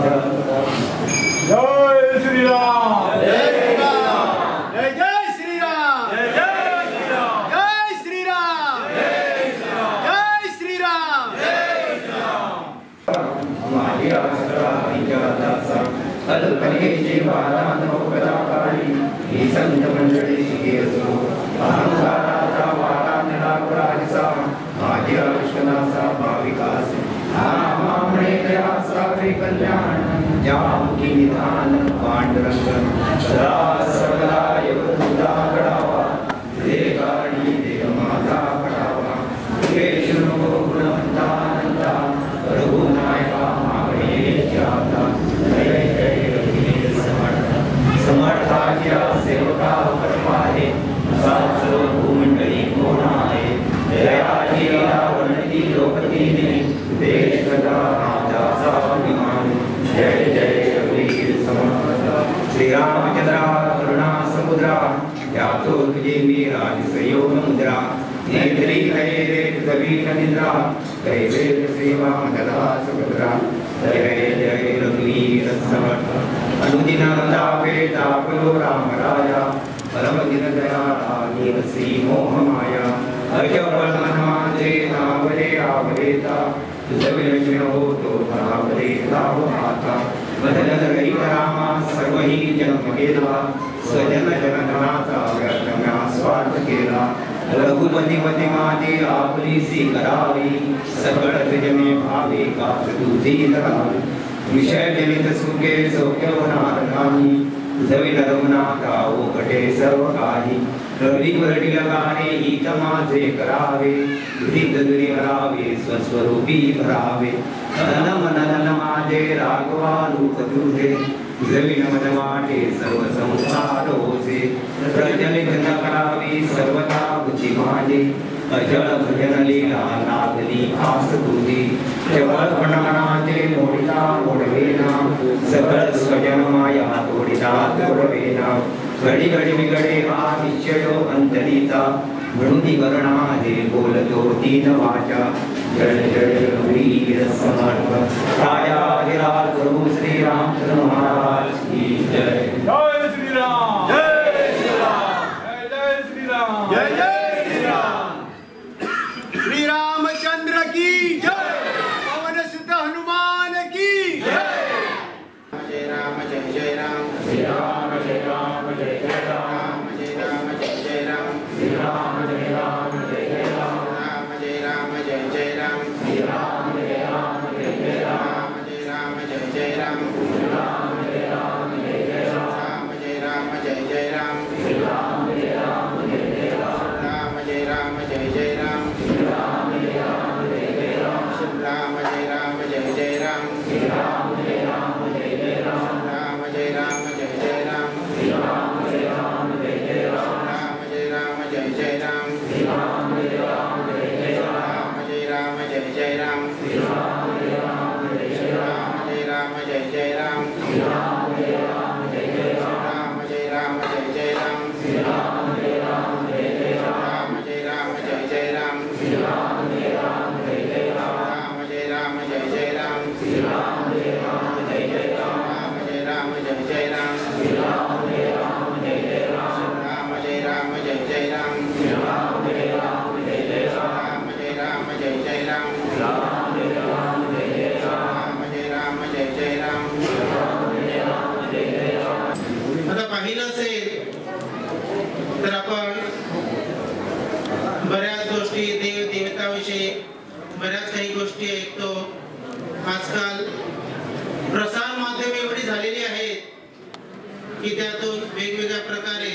जय श्री राम जय श्री राम जय जय श्री राम जय जय श्री राम जय श्री राम जय श्री राम जय श्री राम हमारी आसरा विचारदासा कल्पनेची वादानोपदाकारी ही संत मंडळी शिकेसो अहंकाराचा वादा निराकुराचा माझी कृष्णाचा भाविकास नामामणे दयाचा कल्याण जामुखी निधान पांडुरंग सदा सर्वदा योगुदा घडावा दे गाडी देव माझा पडावा केशव गुणवंतानंदा रघुनायका मागणे जाता जय जय रघुवीर समर्थ समर्थाच्या सेवका परमाहे सासो भूमंडळी कोण आहे दयाची वनती लोकतीने देश कदा राजाचा अभिमान जय जय रघुवीर समर्थ श्रीरामचंद्रा करुणा समुद्रा यातो तुझे मी राजसयोग मुद्रा नेत्री करे रे कबीर निद्रा कैसे सेवा मदला सुभद्रा जय जय रघुवीर समर्थ अनुदिन तापे तापलो राम राजा परम दिन दया राजीव श्री मोह माया अजबल मनमांजे नावले आवलेता तुझे विरचन होतो भावलेता हो आता बदल रही रामा सर्व ही जन्म गेला स्वजन जनधनाचा व्यर्थम्या स्वार्थ केला रघुपती पती माझे आपली सी करावी सकळ तुझे भावे का तुझी करावी विषय जनित सुखे सौख्य होणार नाही जवी नरवनाथा ओकटे सर्व काही रवी वरडी लगारे हित माझे करावे विधित दुरी हरावे स्वस्वरूपी भरावे तन मनन माझे राघवा रूप तुझे जवी नमन वाटे सर्व संसार होसे प्रजलित न करावी सर्वथा बुद्धी माझे अजळ भजन लीला नागली आस तुझी केवळ गुणगणाचे मोडिता मोडवेना सकळ स्वजन माया तोडिता तोडवेना घडी घडी बिघडे हा निश्चयो अंतरीचा म्हणून वर्णादे बोलतो तीन वाचा जय जय वीर समर्थ राजाधिराज प्रभू श्री रामचंद्र महाराज की जय जय श्री राम जय श्री राम जय श्री राम जय जय श्री राम श्री रामचंद्र की जय पवन सुत हनुमान की जय जय राम जय जय राम श्री राम जय राम जय जय राम जय राम जय जय राम श्री राम जय राम जय जय राम राम जय राम जय जय राम श्री राम जय राम जय जय राम जय राम जय जय राम श्री राम जय राम जय जय राम जय राम जय जय राम श्री राम जय राम जय जय राम राम जय राम जय जय राम श्री राम जय राम जय जय राम राम जय राम जय जय राम श्री राम जय राम जय जय राम राम जय राम जय जय राम श्री राम जय राम जय जय राम राम जय राम जय जय राम श्री राम जय राम जय जय राम जय राम जय जय राम श्री राम जय राम जय जय राम जय राम जय जय राम श्री राम जय राम जय जय राम जय राम जय जय राम श्री राम जय राम जय जय राम जय राम जय जय राम श्री राम जय राम जय जय राम जय राम जय जय राम श्री राम जय राम जय जय राम जय राम जय जय राम श्री राम जय राम जय जय राम जय राम जय जय राम श्री राम जय राम जय जय राम जय राम जय जय राम राम जय राम जय जय राम जय राम जय जय राम राम जय राम जय जय राम. आता पाहिलं असेल तर आपण बऱ्याच गोष्टी देव देवताविषयी बऱ्याच काही गोष्टी ऐकतो. आजकाल प्रसार माध्यमे एवढी झालेली आहेत की त्यातून वेगवेगळ्या प्रकारे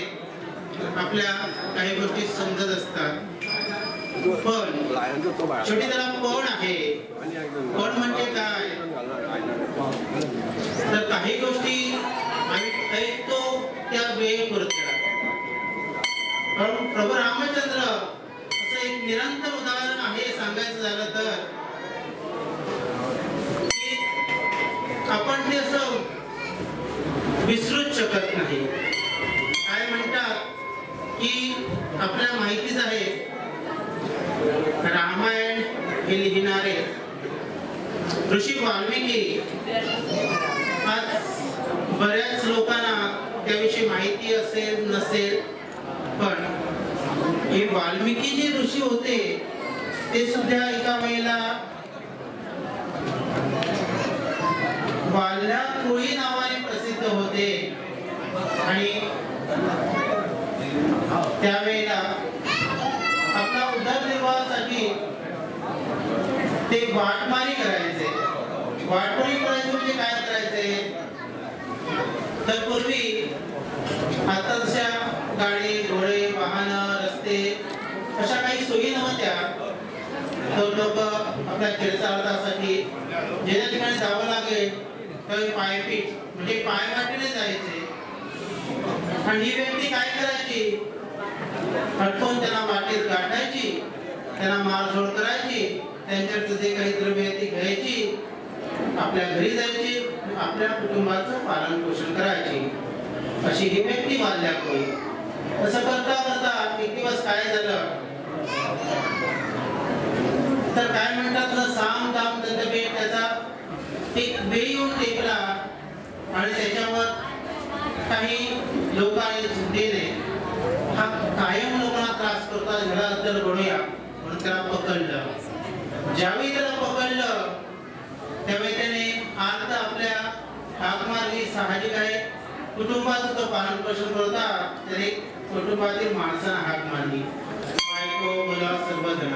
आपल्या काही गोष्टी समजत असतात. पण शेवटी त्याला पण आहे. पण म्हणजे काय तर काही गोष्टी आम्ही ऐकतो त्या वेळेपुरत्या. पण प्रभू रामचंद्र असं एक निरंतर उदाहरण आहे सांगायचं झालं तर की आपण ते असं विसरूच शकत नाही. काय म्हणतात की आपल्या माहितीच आहे रामायण हे लिहिणारे ऋषी वाल्मिकी आज बऱ्याच लोकांना त्याविषयी माहिती असेल नसेल, पण हे वाल्मिकी जे ऋषी होते ते सुद्धा एका वेळेला वाल्या कोळी नावाने प्रसिद्ध होते आणि त्यावेळेला आपला उदरनिर्वाहासाठी ते वाटमारी करायचे. वाटमारी करायचे म्हणजे काय करायचे तर पूर्वी आता जशा गाडी घोडे वाहन रस्ते अशा काही सोयी नव्हत्या, तर लोक आपल्या तीर्थार्थासाठी ज्या ठिकाणी जावं लागेल तर पायपीठ म्हणजे पायवाटेने जायचे. आणि ही व्यक्ती काय करायची, हटकून त्यांना वाटेत गाठायची, त्यांना मारझोड करायची, त्यांच्याकडे जे काही द्रव्य ती घ्यायची, आपल्या घरी जायची, आपल्या कुटुंबाचं पालन पोषण करायची. अशी ही व्यक्ती वाल्या कोळी. असं करता करता एक दिवस काय झालं तर काय म्हणतात ना, साम दाम दंडभेद त्याचा एक वेळ येऊन टेकला आणि त्याच्यावर काही लोकांनी चिंतेने हा कायम लोकांना त्रास करता घराबद्दल घडूया म्हणून त्याला पकडलं. ज्यावेळी त्याला पकडलं त्यावेळी त्याने आज आपल्या हाक मारली. साहजिक आहे, कुटुंबाचं तो पालन पोषण करता तरी कुटुंबातील माणसांना हाक मारली, बायको मुलं सर्वजण.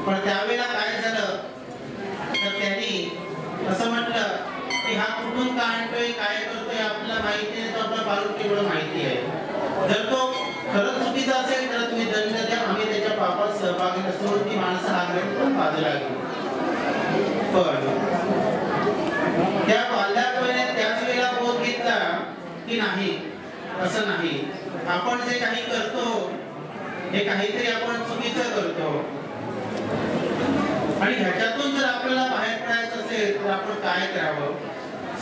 पण त्यावेळेला काय झालं तर त्यांनी असं म्हटलं की हा कुठून का आणतोय काय करतोय आपल्याला माहिती नाही, तर आपला पालन केवढं माहिती आहे. जर तो खरंच चुकीचा असेल तर तुम्ही दंड द्या, आम्ही त्याच्या पापात सहभागी नसतो. ती माणसं हात घेऊन बाजूला गेली. पण त्या बाल्याने त्याच वेळेला बोध घेतला की नाही, असं नाही, आपण जे काही करतो हे काहीतरी आपण चुकीचं करतो आणि ह्याच्यातून जर आपल्याला बाहेर पडायचं असेल तर आपण काय करावं.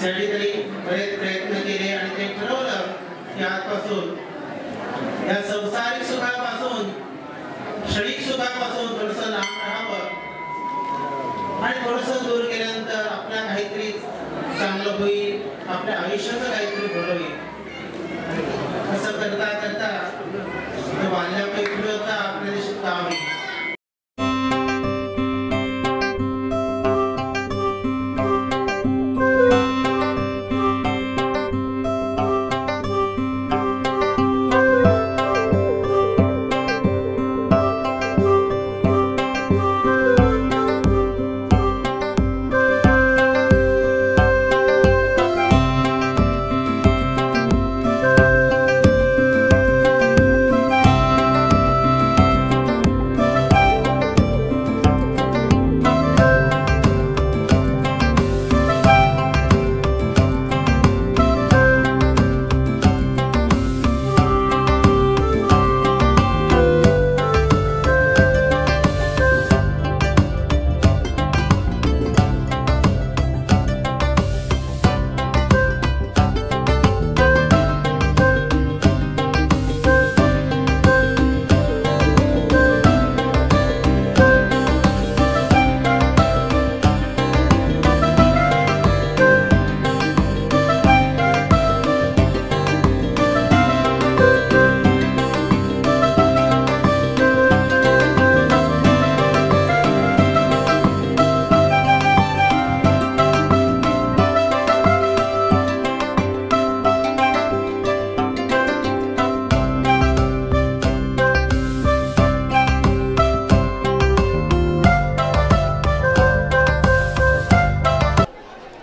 त्यासाठी तरी बरेच प्रयत्न केले आणि ते ठरवलं की आजपासून या संसारिक सुखापासून क्षणिक सुखापासून थोडंसं लांब राहावं आणि थोडंसं दूर केल्यानंतर आपल्या काहीतरी चांगलं होईल, आपल्या आयुष्याचं काहीतरी बरं होईल. असं करता करता वाल्यापैकी होता आपल्या देशात गावी.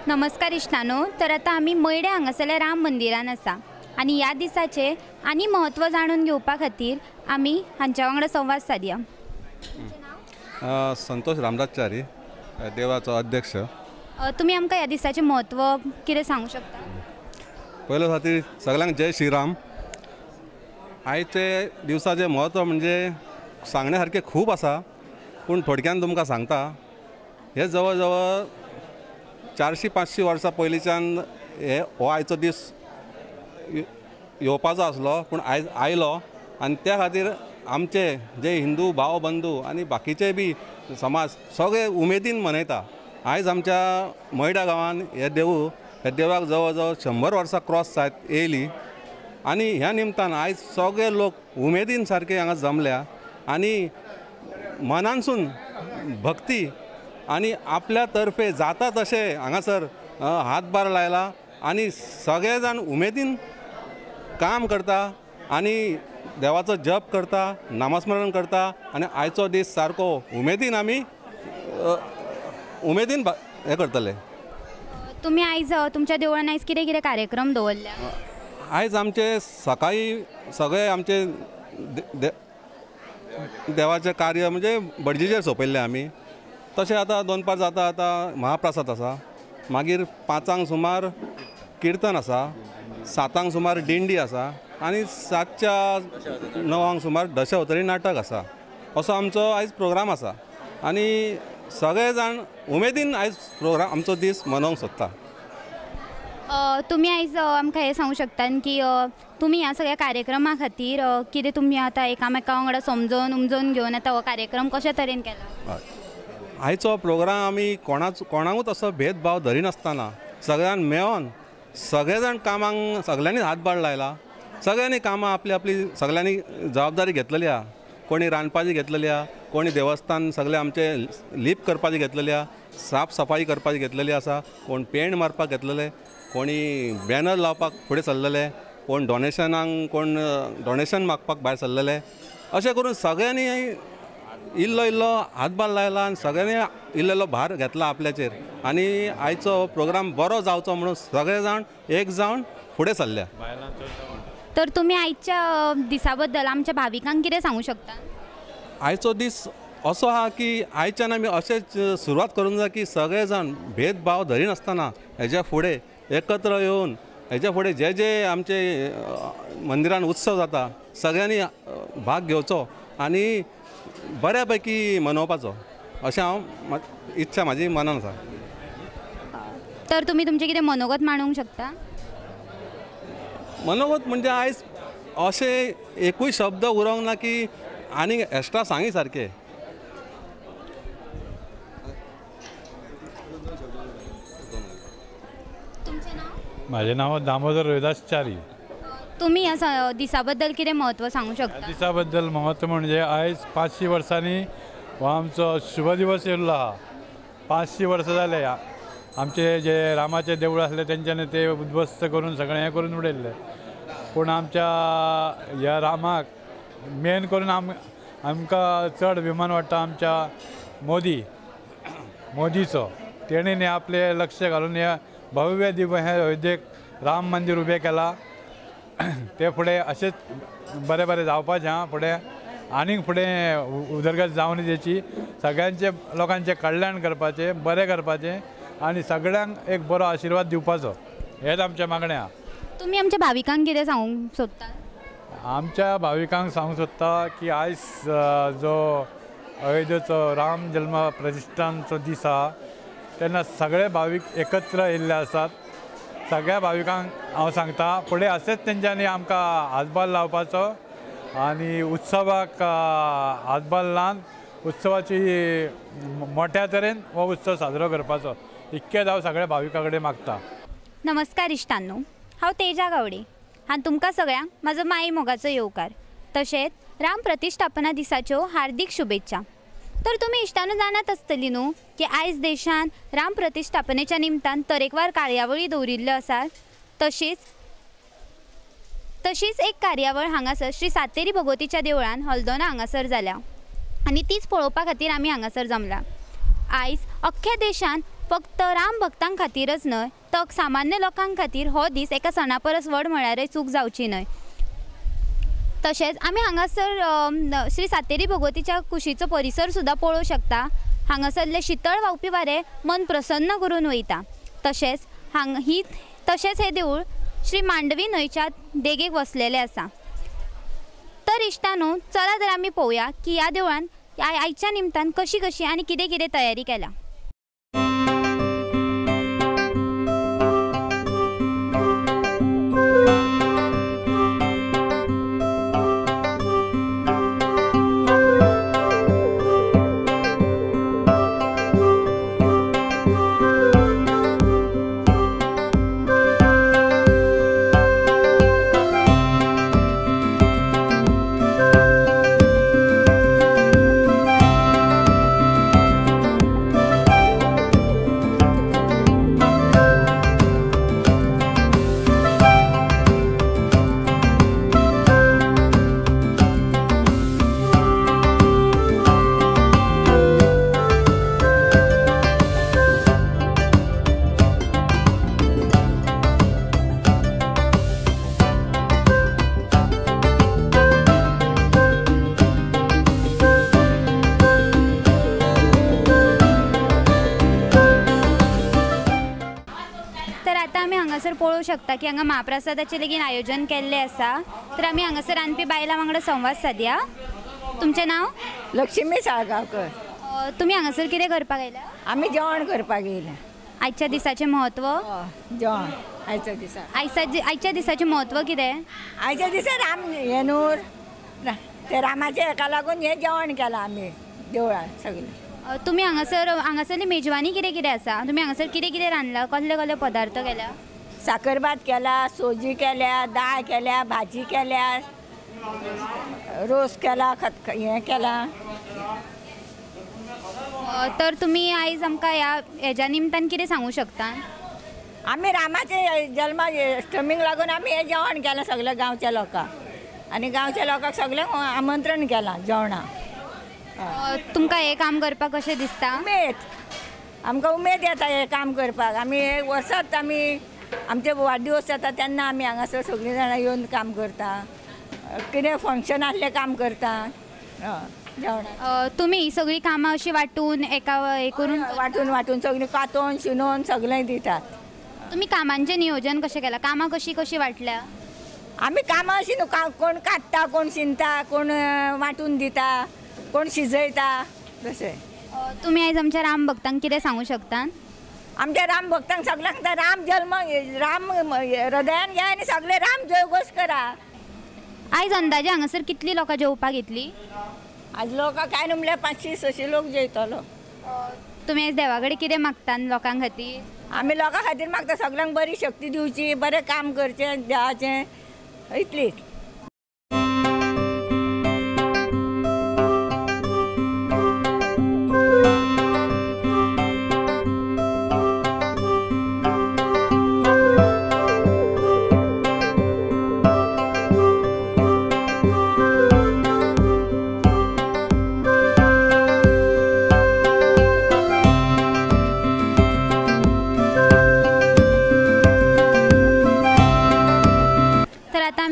नमस्कार इश्टानो. तर आता आम्ही मैडे हांगासरल्या राम मंदिरान आसा आणि ह्या दिसाचे आनी महत्व जाणून घेवपा खातीर आमी हांच्या वांगडा संवाद सादया. संतोष रामदासचारी, देवाचो अध्यक्ष. तुम्ही आमकां ह्या दिसाचें महत्व कितें सांगू शकता? पयले खातीर सगळ्यांक जय श्रीराम. आयचे दिवसाचें महत्व म्हणजे सांगण्या सारकें खूब आसा, पूण थोडक्यान तुमकां सांगता. हे जवळ जवळ 400-500 वर्सां पयलींच्यान हो आयचो दीस येवपाचो आसलो, पूण आयज आयलो आनी त्या खातीर आमचे जे हिंदू भाव बंधू आनी बाकीचे बी समाज सगळे उमेदीन मनयता. आयज आमच्या मैडा गांवांत हे देवाक जवळ जवळ 100 वर्सां क्रॉस जायत येयली आनी ह्या निमतान आयज सगळे लोक उमेदीन सारके हांगा जमल्या आनी मनानसून भक्ती आनी आपल्या तर्फे जाता तशें हांगासर हातभार लायला आनी सगळे जाण उमेदीन काम करता आनी देवाचो जप करता, नामस्मरण करता आनी आयचो दीस सारको उमेदीन आमी उमेदीन हे करतले. तुम्ही आयज तुमच्या देवळान आयज कितें कितें कार्यक्रम दवरल्या? आयज आमचे सकाळी सगळे आमचे देवाचे कार्य म्हणजे भटजीचेर सोंपयल्ले आमी. तशें आतां दनपार जाता आतां महाप्रसाद आसा, मागीर 5 सुमार किर्तन आसा, 7 सुमार दिंडी आसा आनी 7च्या 9 सुमार दशावतरी नाटक आसा. असो आमचो आयज प्रोग्राम आसा आनी सगळे जाण उमेदीन आयज प्रोग्राम आमचो दीस मनोवंक सोदता. तुम्ही आयज आमकां हें सांगूं शकता की तुम्ही ह्या सगळ्या कार्यक्रमा खातीर कितें तुमी आतां एकामेका वांगडा समजोवन उमजोवन घेवन आतां हो कार्यक्रम कशा तरेन केला? आयचो प्रोग्राम आमी कोणाकूच असो भेदभाव धरिनासतना सगळ्यांक मेळोन सगळे जाण कामांक सगळ्यांनी हातभार लायला. सगळ्यांनी कामां आपली आपली सगळ्यांनी जबाबदारी घेतलेली आहा. कोणी रांदपाची घेतलेली आहा, कोणी देवस्थान सगळे आमचे लीप करपाची घेतलेली आहा, साफ सफाई करपाची घेतलेली आसा, कोण पेंट मारपाक घेतलेले, कोणी बॅनर लावपाक फुडें सरलेले, कोण डोनेशन मागपाक भायर सरलेले. अशें करून सगळ्यांनी इल्लो हातभार लायला आनी सगळ्यांनी इल्लो भार घेतला आपल्याचेर आनी आयचो प्रोग्राम बरो जावचो म्हणून सगळे जाण एक जावन फुडें सरल्या. तर तुम्ही आयच्या दिसा बद्दल आमच्या भाविकांक कितें सांगूं शकता? आयचो दीस असो आहा की आयच्यान आमी अशेंच सुरवात करूंक जाय की सगळे जाण भेदभाव धरिनासतना हेज्या फुडें एकत्र येवन हेज्या फुडें जे जे आमचे मंदिरान उत्सव जाता सगळ्यांनी भाग घेवचो आनी बऱ्या पैकी मनोवपाचो अशें हांव इच्छा म्हाजी मनान आसा. तर तुम्ही तुमचे कितें मनोगत मांडूंक शकता? मनोगत म्हणजे आयज अशें एकूय शब्द उरोंक ना की आनीक एक्स्ट्रा सांगी सारके. माझे नाव दामोदर रोहिदास च्यारी. तुम्ही ह्या दिसा बद्दल कितें महत्व सांगूं शकता? दिसा बद्दल महत्व म्हणजे आयज 500 वर्सांनी हो आमचो शुभ दिवस येयल्लो आहा. 500 वर्सां जाले आमचे जे रामाचे देवूळ आसले तेंच्यांनी ते उद्ध्वस्त करून सगळें हें करून उडयल्ले. पूण आमच्या ह्या रामाक मेन करून आमकां चड अभिमान वाडटा आमच्या मोदीचो. तेणीन आपले लक्ष घालून ह्या भव्य दिव्य हें अयोध्येक राम मंदिर उबें केलां. ते फुडें अशेंच बरें जावपाचें आहा. फुडें आनीक फुडें उदरगत जावन तेची सगळ्यांचे लोकांचें कल्याण करपाचें, बरें करपाचें आनी सगळ्यांक एक बरो आशिर्वाद दिवपाचो हेच आमचें मागणें आहा. तुम्ही आमच्या भाविकांक कितें सांगूंक सोदता? आमच्या भाविकांक सांगूंक सोदता की आयज जो अयोध्येचो राम जल्म प्रतिश्ठानचो दीस आहा तेन्ना सगळे भावीक एकत्र येयल्ले आसात. सगळ्या भाविकांक हांव सांगता फुडें अशेंच तेंच्यांनी आमकां हातभार लावपाचो आनी उत्सवाक हातभार लावन उत्सवाची मोठ्या तरेन हो उत्सव साजरो करपाचो इतकेंच हांव सगळ्या भाविकां कडेन मागता. नमस्कार इश्टांनो, हांव तेजा गावडे आनी तुमकां सगळ्यांक म्हाजो माई मोगाचो येवकार तशेंच राम प्रतिश्ठापना दिसाच्यो हार्दिक शुभेच्छा. तर तुम्ही इश्टांनो जाणात आसतली न्हू की आयज देशान राम प्रतिश्ठापनेच्या निमतान तरेकवार कार्यावळी दवरिल्ल्यो आसात. तशीच एक कार्यावळ हांगासर श्री सातेरी भगवतीच्या देवळान हल्दोना हांगासर जाल्या आनी तीच पळोवपा खातीर आमी हांगासर जमला. आयज अख्ख्या देशान फक्त राम भक्तां खातीरच न्हय तर सामान्य लोकां खातीर हो दीस एका सणा परस व्हड म्हळ्यारय चूक जावची न्हय. तशेंच आमी हांगासर श्री सातेरी भगवतीच्या कुशीचो परिसर सुद्दां पळोवंक शकता. हांगासरले शितळ व्हांवपी वारें मन प्रसन्न करून वयता. तशेंच हे देवूळ श्री मांडवी न्हंयच्या देगेक वसलेलें आसा. तर इश्टांनो चला तर आमी पळोवया की ह्या देवळान आयच्या निमतान कशी आनी कितें कितें तयारी केल्या. शकता की हांगा महाप्रसादाचें लेगीत आयोजन केल्लें आसा. तर आमी हांगासर रांदपी बायलां वांगडा संवाद सादया. तुमचें नांव? लक्ष्मी साळगांवकर. तुमी हांगासर कितें करपाक आयल्या? आमी जेवण करपाक येयल्या. आयच्या दिसाचें म्हत्व? जेवण आयच्या दिसा. आयच्या दिसाचें म्हत्व कितें? आयच्या दिसा राम हे न्हू ते रामाचे हेका लागून हें जेवण केलां आमी देवळान सगळें. तुमी हांगासरली मेजवानी कितें कितें आसा? तुमी हांगासर कितें कितें रांदला? कसले कसले पदार्थ केल्या? साकरभात केला, सोजी केल्या, दाळ केल्या, भाजी केल्या, रोस केला, हें केलां. तर तुमी आयज आमकां हेज्या निमतान कितें सांगूं शकता? आमी रामाचे जन्माष्टमीक लागून आमी हें जेवण केलां सगळ्या गांवच्या लोकांक आनी गांवच्या लोकांक सगळ्यांक आमंत्रण केलां जेवणाक. तुमकां हें काम करपाक कशें दिसता? उमेद, आमकां उमेद येता हें काम करपाक. आमी वर्सांत आमी आमचे वाडदिवस जाता तेन्ना आमी हांगासर सगळीं जाणां येवन काम करता. कितें फंक्शन आसलें काम करता जेवणाक. तुमी ही सगळीं कामां अशीं वांटून एका हे करून वांटून सगळीं कातोवन शिनोवन सगळें दितात. तुमी कामांचें नियोजन कशें केलां? कामां कशीं वांटल्या? आमी कामां अशीं न्हू, कोण काडटा, कोण शिनता, कोण वांटून दिता, कोण शिजयता तशें. तुमी आयज आमच्या राम भक्तांक कितें सांगूं शकता? आमच्या राम भक्तांक सगळ्यांक राम जल्म राम हृदयान घ्या आनी सगळे राम जयघोश करा. आयज अंदाजे हांगासर कितलीं लोकां जेवपाक येतलीं? आज लोकां काय न्हू म्हणल्यार 500-600 लोक जेयतलो. तुमी आयज देवा कडेन कितें मागता लोकां खातीर? आमी लोकां खातीर मागता सगळ्यांक बरी शक्ती दिवची, बरें काम करचें देवाचें, इतलीच.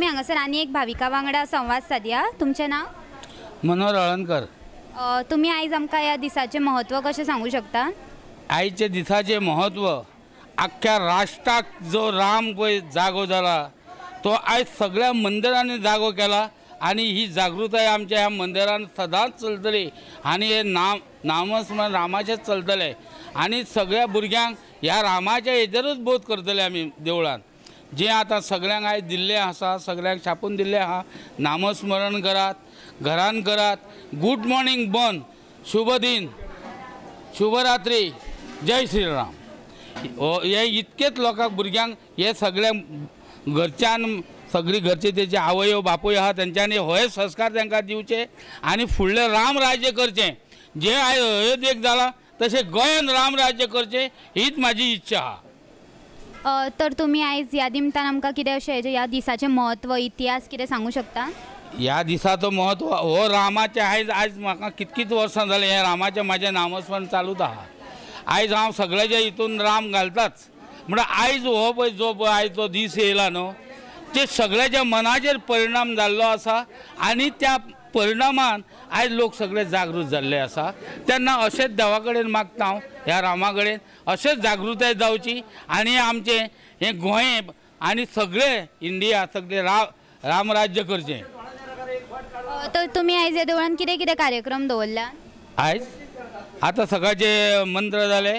हांगासर आनी एक भाविका वांगडा संवाद सादया. तुमचें नांव? मनोहर अळणकर. तुमी आयज आमकां ह्या दिसाचें म्हत्व कशें सांगूं शकता? आयच्या दिसाचें म्हत्व आख्ख्या राष्ट्राक जो राम पळय जागो जाला तो आयज सगळ्या मंदिरांनी जागो केला आनी ही जागृताय आमच्या ह्या मंदिरान सदांच चलतली आनी हे नामस्मरण रामाचें चलतलें आनी सगळ्या भुरग्यांक ह्या रामाच्या हेजेरूच बोध करतले आमी देवळान. जे आतां सगळ्यांक आयज दिल्लें आसा, सगळ्यांक छापून दिल्लें आहा, नामस्मरण करात, घरान करात. गुड मॉर्निंग बन, शुभ दिन, शुभरात्री, जय श्रीराम. हे इतकेच लोकांक भुरग्यांक हे सगळ्या घरच्यान सगळी घरचे तेजे आवयो बापूय आहा तेंच्यांनी होय संस्कार तांकां दिवचे आनी फुडलें राम राज्य करचें. जे आयज अयोध्येक जाला तशें गोंयान राम राज्य करचें हीच म्हाजी इच्छा आहा. तर तुमी आयज ह्या निमतान आमकां कितें अशें ह्या दिसाचें म्हत्व इतिहास कितें सांगूं शकता? ह्या दिसाचो म्हत्व हो रामाचें आयज म्हाका कितकीच वर्सां जालीं हें रामाचें म्हाजें नामस्मरण चालूच आहा. आयज हांव सगळ्याच्या हितून राम घालताच म्हणल्यार आयज हो पळय जो पळय आयज तो दीस येयला न्हू ते सगळ्याच्या मनाचेर परिणाम जाल्लो आसा आनी त्या परिणामान आयज लोक सगळे जागृत जाल्ले आसा. तेन्ना अशेंच देवा कडेन मागता हांव ह्या रामा कडेन अशेंच जागृताय जावची आनी आमचें हें गोंय आनी सगळे इंडिया सगळे रामराज्य करचें. तर तुमी आयज ह्या देवळान कितें कितें कार्यक्रम दवरल्या? आयज आतां सकाळचे मंत्र जाले,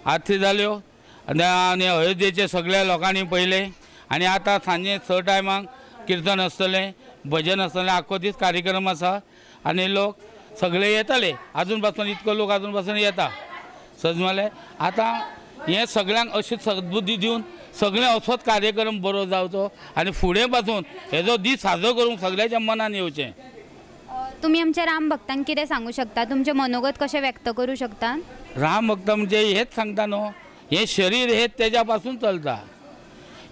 आरती जाल्यो आनी अयोध्येचे सगळ्या लोकांनी पळयले आनी आतां सांजे 6 टायमाक किर्तन आसतलें, भजन आसतलें, आख्खो दीस कार्यक्रम आसा आनी लोक सगळे येतले. आजून पासून इतको लोक आजून पासून येता सजमले. आतां हे सगळ्यांक अशी सद्बुद्धी दिवन सगळे असोच कार्यक्रम बरो जावचो आनी फुडें पासून हेजो दीस साजरो करूंक सगळ्याच्या मनान येवचें. तुमी आमच्या राम भक्तांक कितें सांगूं शकता? तुमचें मनोगत कशें व्यक्त करूं शकता? राम भक्त म्हणजे हेच सांगता न्हू हे शरीर हे तेज्या पासून चलता.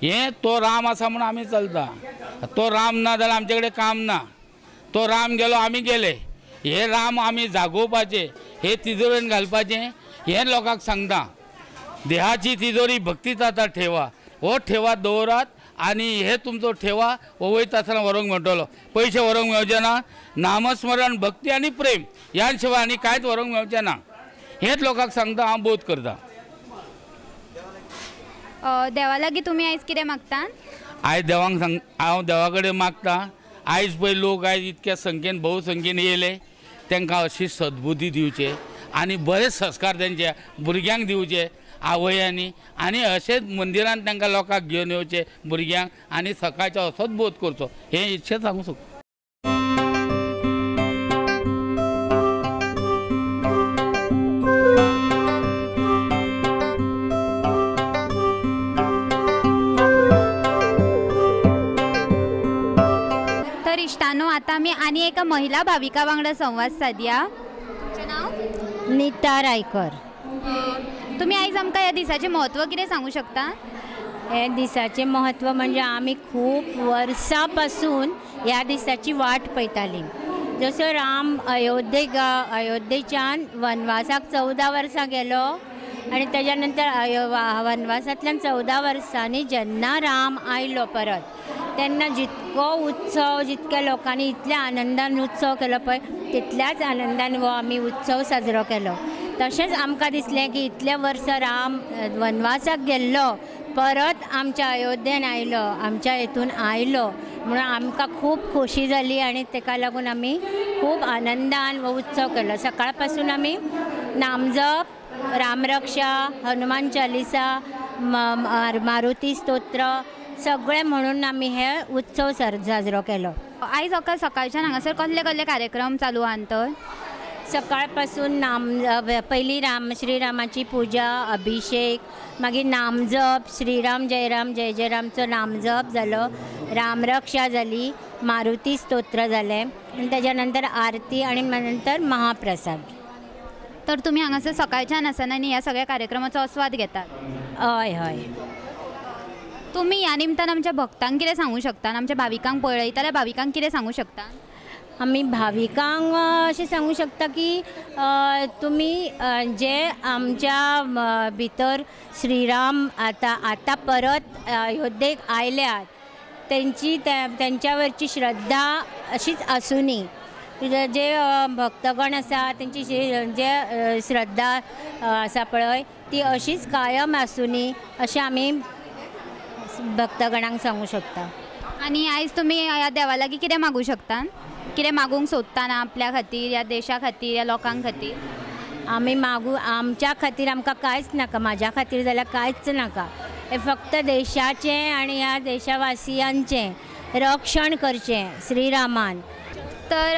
हे तो राम आसा म्हणून आमी चलता. तो राम ना जाल्यार आमचे कडेन काम ना. तो राम गेलो आमी गेले. हे राम आमी जागोवपाचे, हे तिजोरेन घालपाचें हे लोकांक सांगता. देहाची तिजोरी भक्तीचा आता ठेवा, हो ठेवा दवरात आनी हे तुमचो ठेवा हो वयता आसतना व्हरूंक मेळटलो. पयशे व्हरूंक मेळचे ना. नामस्मरण भक्ती आनी प्रेम ह्या शिवाय आनी कांयच व्हरूंक मेळचें ना. हेच लोकांक सांगता, हांव बोध करता. देवा लागीं तुमी आयज कितें मागता? आयज देवाक हांव देवा कडेन मागता, आयज पळय लोक आयज इतक्या संख्येन भोवसंख्येन येयले, तांकां अशीच सद्बुद्धी दिवचे आनी बरे संस्कार तेंच्या भुरग्यांक दिवचे आवयांनी, आनी अशेंच मंदिरांत तांकां लोकांक घेवन येवचे भुरग्यांक, आनी सकाळचो असोच बोध करचो, हें इतशें सांगूंक सोदता. तर इश्टानो, आता आमी आनी एका महिला भाविका वांगडा संवाद सादया. तुमचें नांव? नीता रायकर. तुमी आयज आमकां ह्या दिसाचें म्हत्व कितें सांगूं शकता? हे दिसाचें म्हत्व म्हणजे आमी खूब वर्सां पासून ह्या दिसाची वाट पळयतालीं. जसो राम अयोध्येच्यान वनवासाक 14 वर्सां गेलो आनी तेज्या नंतर वनवासांतल्यान 14 वर्सांनी जेन्ना राम आयलो परत, तेन्ना जितको उत्सव, जितक्या लोकांनी इतल्या आनंदान उत्सव केलो पळय, तितल्याच आनंदान हो आमी उत्सव साजरो केलो. तशेंच आमकां दिसलें की इतले वर्स राम वनवासाक गेल्लो, परत आमच्या अयोध्येन आयलो, आमच्या हेतून आयलो, म्हणून आमकां खूब खोशी जाली आनी ताका लागून आमी खूब आनंदान हो उत्सव केलो. सकाळ पासून आमी नामजप, रामरक्षा, हनुमान चालिसा, मारुती स्तोत्र सगळे म्हणून आमी हे उत्सव साजरो केलो. आयज सकाळच्यान हांगासर कसले कसले कार्यक्रम चालू आहात? तर सकाळ पासून पयली श्रीरामाची पुजा, अभिषेक, मागीर नामजप, श्रीराम जय जय रामचो नामजप जालो, रामरक्षा जाली, मारुती स्तोत्र जालें आनी तेज्या नंतर आरती आनी नंतर महाप्रसाद. तर तुमी हांगासर सकाळच्यान आसना आनी ह्या सगळ्या कार्यक्रमाचो आस्वाद घेतात? हय हय. तुमी ह्या निमतान आमच्या भक्तांक कितें सांगूं शकता? आमच्या भाविकांक पळयताल्या भाविकांक कितें सांगूं शकता? आमी भाविकांक अशें सांगूं शकता की तुमी जे आमच्या भितर श्रीराम आतां परत अयोध्येक आयल्यात, तेंच्या वरची श्रद्धा अशीच आसुनी. जे भक्तगण आसा तेंची जे श्रद्धा आसा पळय ती अशीच कायम आसुनी अशें आमी भक्तगणांक सांगूं शकता. आनी आयज तुमी ह्या देवा लागीं कितें मागूं शकता? कितें मागूंक सोदता ना आपल्या खातीर, ह्या देशा खातीर, ह्या लोकांक खातीर? आमी मागूं, आमच्या खातीर आमकां कांयच नाका, म्हाज्या खातीर जाल्यार कांयच नाका. हे फक्त देशाचें आनी ह्या देशवासियांचें रक्षण करचें श्रीरामान. तर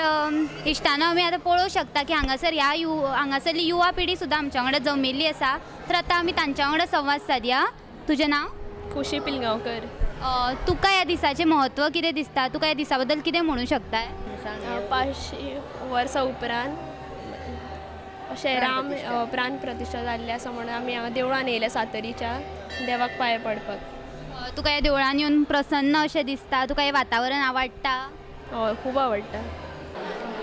इश्टानो, आमी आतां पळोवंक शकता की हांगासर हांगासरली युवा पिढी सुद्दां आमच्या वांगडा जमिल्ली आसा. तर आतां आमी तांच्या वांगडा संवाद सादया. तुजें नांव? खुशी पिलगांवकर. तुका ह्या दिसाचें म्हत्व कितें दिसता? तुका ह्या दिसा बद्दल कितें म्हणूं शकता? 500 वर्सां उपरांत अशें राम प्राण प्रतिश्ठा जाल्लें आसा म्हणून आमी हांगा देवळान येयल्या सातेरीच्या देवाक पांय पडपाक. तुका ह्या देवळान येवन प्रसन्न अशें दिसता? तुका हें वातावरण आवडटा? हय, खूब आवडटा.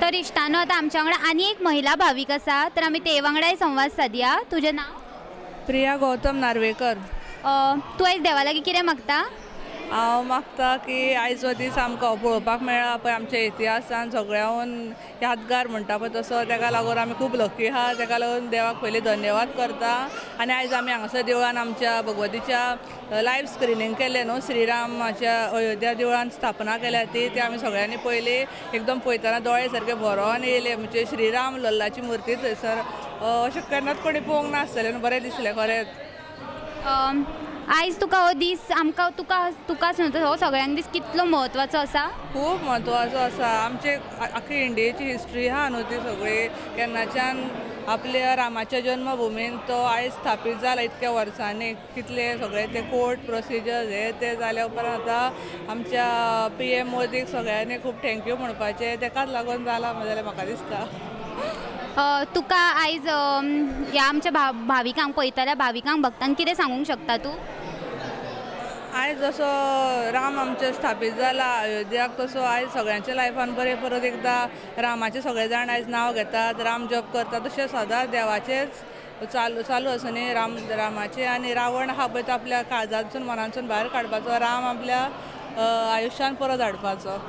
तर इश्टानो, आतां आमच्या वांगडा आनी एक महिला भावीक आसा, तर आमी ते वांगडाय संवाद सादया. तुजें नांव? प्रिया गौतम नार्वेकर. तूं आयज देवा लागीं कितें मागता? हांव मागता की आयजो दीस आमकां पळोवपाक मेळ्ळा पळय आमच्या इतिहासान सगळ्याहून यादगार म्हणटा पळय तसो, ताका लागून आमी खूब लकी आहा. ताका लागून देवाक पयलीं धन्यवाद करता. आनी आयज आमी हांगासर देवळान आमच्या भगवतीच्या लायव्ह स्क्रिनींग केलें न्हू, श्रीरामाच्या अयोध्या देवळान स्थापना केल्या ती आमी सगळ्यांनी पयलीं एकदम पळयतना दोळे सारके भरोन येयले. म्हणजे श्रीराम लल्लाची मुर्ती थंयसर अशें केन्नाच कोणी पळोवंक नासतलें न्हू. बरें दिसलें खरेंच. आयज तुका हो दीस आमकां तुकाच न्हू, हो सगळ्यांक दीस कितलो म्हत्वाचो आसा? खूब म्हत्वाचो आसा. आमचे आख्खी इंडियेची हिस्ट्री आहा न्हू ती सगळी. केन्नाच्यान आपल्या रामाच्या जन्मभुमीन तो आयज स्थापीत जाला इतक्या वर्सांनी. कितले सगळे ते कोर्ट प्रोसिजर्स हे ते जाल्या उपरांत आतां आमच्या PM मोदीक सगळ्यांनी खूब थँक्यू म्हणपाचें. ताकाच लागून जाला जाल्यार म्हाका दिसता. तुका आयज ह्या आमच्या भाविकांक पळयताल्या भाविकांक भक्तांक कितें सांगूंक शकता तूं? आयज जसो राम आमचे स्थापीत जाला अयोध्याक, तसो आयज सगळ्यांच्या लायफान बरें परत एकदां रामाचे सगळे जाण आयज नांव घेतात, राम जप करतात. तशें सदांच देवाचेच चालू आसुनी रामाचे. आनी रावण आहा पळय तो आपल्या काळजांतसून मनांतसून भायर काडपाचो, राम आपल्या आयुश्यान परत हाडपाचो.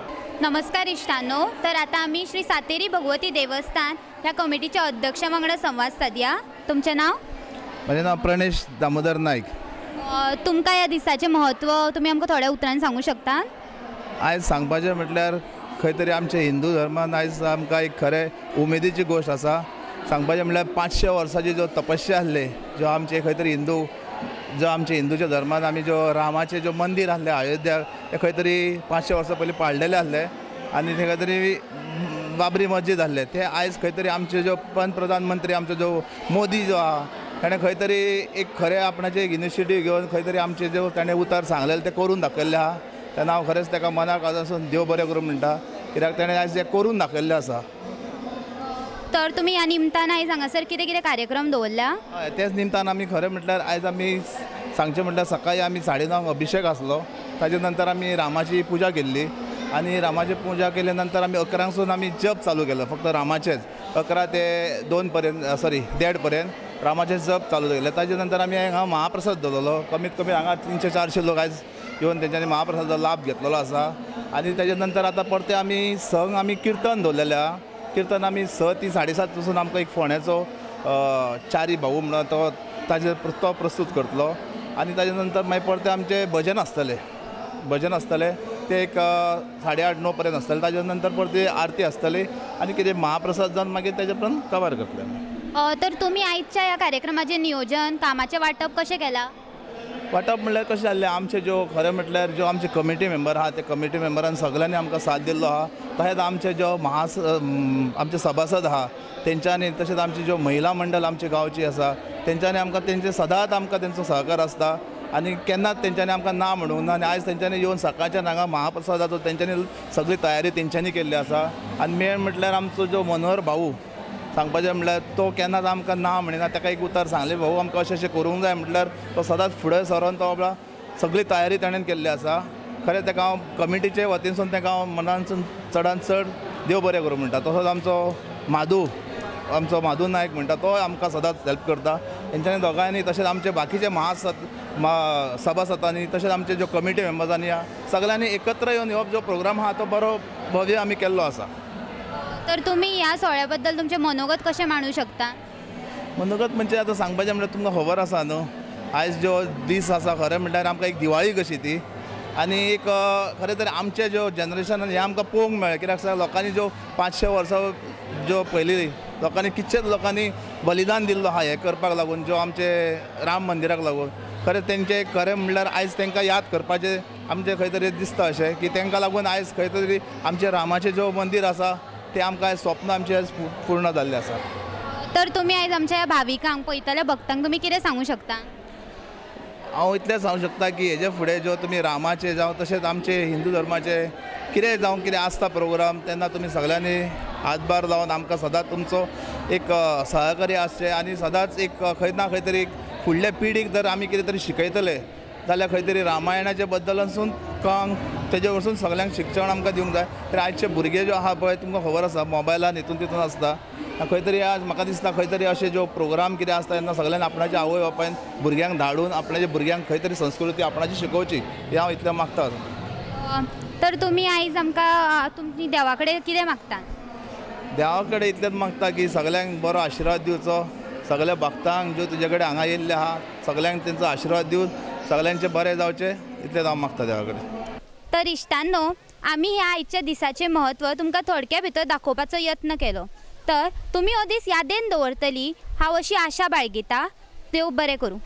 नमस्कार इश्टांनो, तर आता आम्ही श्री सातेरी भगवती देवस्थान ह्या कमिटीच्या अध्यक्षा वांगडा संवाद सादया. तुमचें नांव? म्हजें नांव प्रणेश दामोदर नायक. तुमकां ह्या दिसाचें म्हत्व तुमी आमकां थोड्या उतरांनी सांगूं शकता? आयज सांगपाचें म्हटल्यार खंय तरी आमच्या हिंदू धर्मान आयज आमकां एक खरें उमेदीची गोश्ट आसा. सांगपाचें म्हटल्यार 500 वर्सांची जो तपस्या आसली, जो आमचे खंय तरी आमच्या हिंदूच्या धर्मान आमी जो रामाचें जो मंदीर आसलें अयोध्या, तें खंय तरी 500 वर्सां पयलीं पाडलेलें आसलें आनी थंय खंय तरी बाबरी मस्जिद आसलें. तें आयज खंय तरी आमचे जो प्रधानमंत्री आमचो जो मोदी जो आहा, ताणें खंय तरी एक खरें आपणाचें एक इनिशिएटीव घेवन खंय तरी आमचे जो ताणें उतर सांगलेलें तें करून दाखयल्लें आहा. तेन्ना हांव खरेंच ताका मनाक आजून देव बरें करूं म्हणटा, कित्याक ताणें आयज हें करून दाखयल्लें आसा. तर तुमी ह्या निमतान आयज हांगासर कितें कितें कार्यक्रम दवरल्या? हय, तेच निमतान आमी खरें म्हटल्यार आयज आमी सांगचें म्हटल्यार सकाळीं आमी 9:30 अभिशेक आसलो. ताजे नंतर आमी रामाची पुजा केल्ली आनी रामाची पुजा केले नंतर आमी 11 आमी जप चालू केलो. फक्त रामाचेच 11 ते 2 पर्यंत 1:30 पर्यंत रामाचे जप चालू केले. ताजे नंतर आमी हांगा महाप्रसाद दवरलो. कमीत कमी हांगा 300-400 लोक आयज येवन तेंच्यांनी महाप्रसादाचो लाभ घेतलेलो आसा. आनी ताजे नंतर आतां परते आमी संघ आमी किर्तन दवरलेलें आहा. किर्तन आमी 6 ती 7:30 पासून आमकां एक फोंड्याचो चारी भाऊ म्हणून तो प्रस्तूत करतलो. आनी ताजे नंतर मागीर परते आमचे भजन आसतले ते एक 8:30-9 पर्यंत आसतले. ताजे नंतर परते आरती आसतली आनी कितें महाप्रसाद जावन मागीर ताजे पर्यंत कवर करतले. तर तुमी आयच्या ह्या कार्यक्रमाचें नियोजन कामाचें वांटप कशें केलां? वांटप म्हणल्यार कशें जाल्लें, आमचे जो खरें म्हटल्यार जो आमचे कमिटी मेंबर आहा ते कमिटी मेंबरान सगळ्यांनी आमकां साथ दिल्लो आहा. तशेंच आमचे जो आमचे सभासद आहा तेंच्यांनी, तशेंच आमची जो महिला मंडळ आमची गांवची आसा तेंच्यांनी आमकां तेंचे सदांच आमकां तेंचो सहकार आसता आनी केन्नाच तेंच्यांनी आमकां ना म्हणूंक ना. आनी आयज तेंच्यांनी येवन सकाळच्यान हांगा महाप्रसादाचो तेंच्यांनी सगळी तयारी तेंच्यांनी केल्ली आसा. आनी मेन म्हटल्यार आमचो जो मनोहर भाऊ सांगपाचें म्हटल्यार तो केन्नाच आमकां ना म्हणिना. ताका एक उतर सांगलें, भाऊ आमकां अशें करूंक जाय म्हटल्यार तो सदांच फुडें सरोन तो आपला सगळी तयारी ताणें केल्ली आसा. खरें ताका हांव कमिटीचे वतीनसून ताका हांव मनानसून चडांत चड देव बरें करूं म्हणटा. तसोच आमचो माधू नायक म्हणटा तो आमकां सदांच हेल्प करता. तेंच्यांनी दोगांयनी तशेंच आमचे बाकीचे सभासदांनी तशेंच आमचे जो कमिटी मेंबर्सांनी सगळ्यांनी एकत्र येवन हो जो प्रोग्राम आहा तो बरो भव्य आमी केल्लो आसा. तर तुमी ह्या सोहळ्या बद्दल तुमचें मनोगत कशें मांडूं शकता? मनोगत म्हणजे आतां सांगपाचें म्हटल्यार तुमकां खबर आसा न्हू, आयज जो दीस आसा खरें म्हटल्यार आमकां एक दिवाळी कशी ती. आनी एक खरें तरी आमचे जो जनरेशनान हें आमकां पळोवंक मेळ्ळें. कित्याक लोकांनी जो 500 वर्सां जो पयलीं लोकांनी कितलेच लोकांनी बलिदान दिल्लो आहा हें करपाक लागून, जो आमचे राम मंदिराक लागून. खरें तेंचें खरें म्हणल्यार आयज तांकां याद करपाचें आमचें खंय तरी दिसता अशें की तांकां लागून आयज खंय तरी आमचें रामाचें जो मंदीर आसा तें आमकां स्वप्न आमचें आयज पूर्ण जाल्लें आसा. तर तुमी आयज आमच्या ह्या भाविकांक पळयतल्या भक्तांक तुमी कितें सांगूं शकता? हांव इतलें सांगूं शकता की हेजे फुडें जो तुमी रामाचे जावं तशेंच आमचे हिंदू धर्माचे कितें जावं कितें आसता प्रोग्राम, तेन्ना तुमी सगळ्यांनी हातभार लावन आमकां सदांच तुमचो एक सहकार्य आसचें. आनी सदांच एक खंय ना खंय तरी फुडल्या पिढीक जर आमी कितें तरी शिकयतले जाल्यार खंय तरी रामायणाचे बद्दलासून तेजे वरसून सगळ्यांक शिक्षण आमकां दिवंक जाय. तर आयचे भुरगे जो आहा पळय तुमकां खबर आसा मोबायलान हितून तितून आसता. खंय तरी आज म्हाका दिसता खंय तरी अशे जो प्रोग्राम कितें आसता तेन्ना सगळ्यांनी आपणाच्या आवय बापायन भुरग्यांक धाडून आपणाच्या भुरग्यांक खंय तरी संस्कृती आपणाची शिकोवची हें हांव इतलें मागता. तर तुमी आयज आमकां तुमी देवा कडेन कितें मागता? देवा कडेन इतलेंच मागता की सगळ्यांक बरो आशिर्वाद दिवचो. सगळ्या भक्तांक ज्यो तुजे कडेन हांगा येयल्ले आहा सगळ्यांक तेंचो आशिर्वाद दिवन सगळ्यांचें बरें जावचें इतलेंच हांव मागता देवा कडेन. तर इश्टांनो, आमी ह्या आयच्या दिसाचें म्हत्व तुमकां थोडक्या भितर दाखोवपाचो यत्न केलो. तर तुमी हो दीस यादेन दवरतली हांव अशी आशा बाळगिता. देव बरें करूं.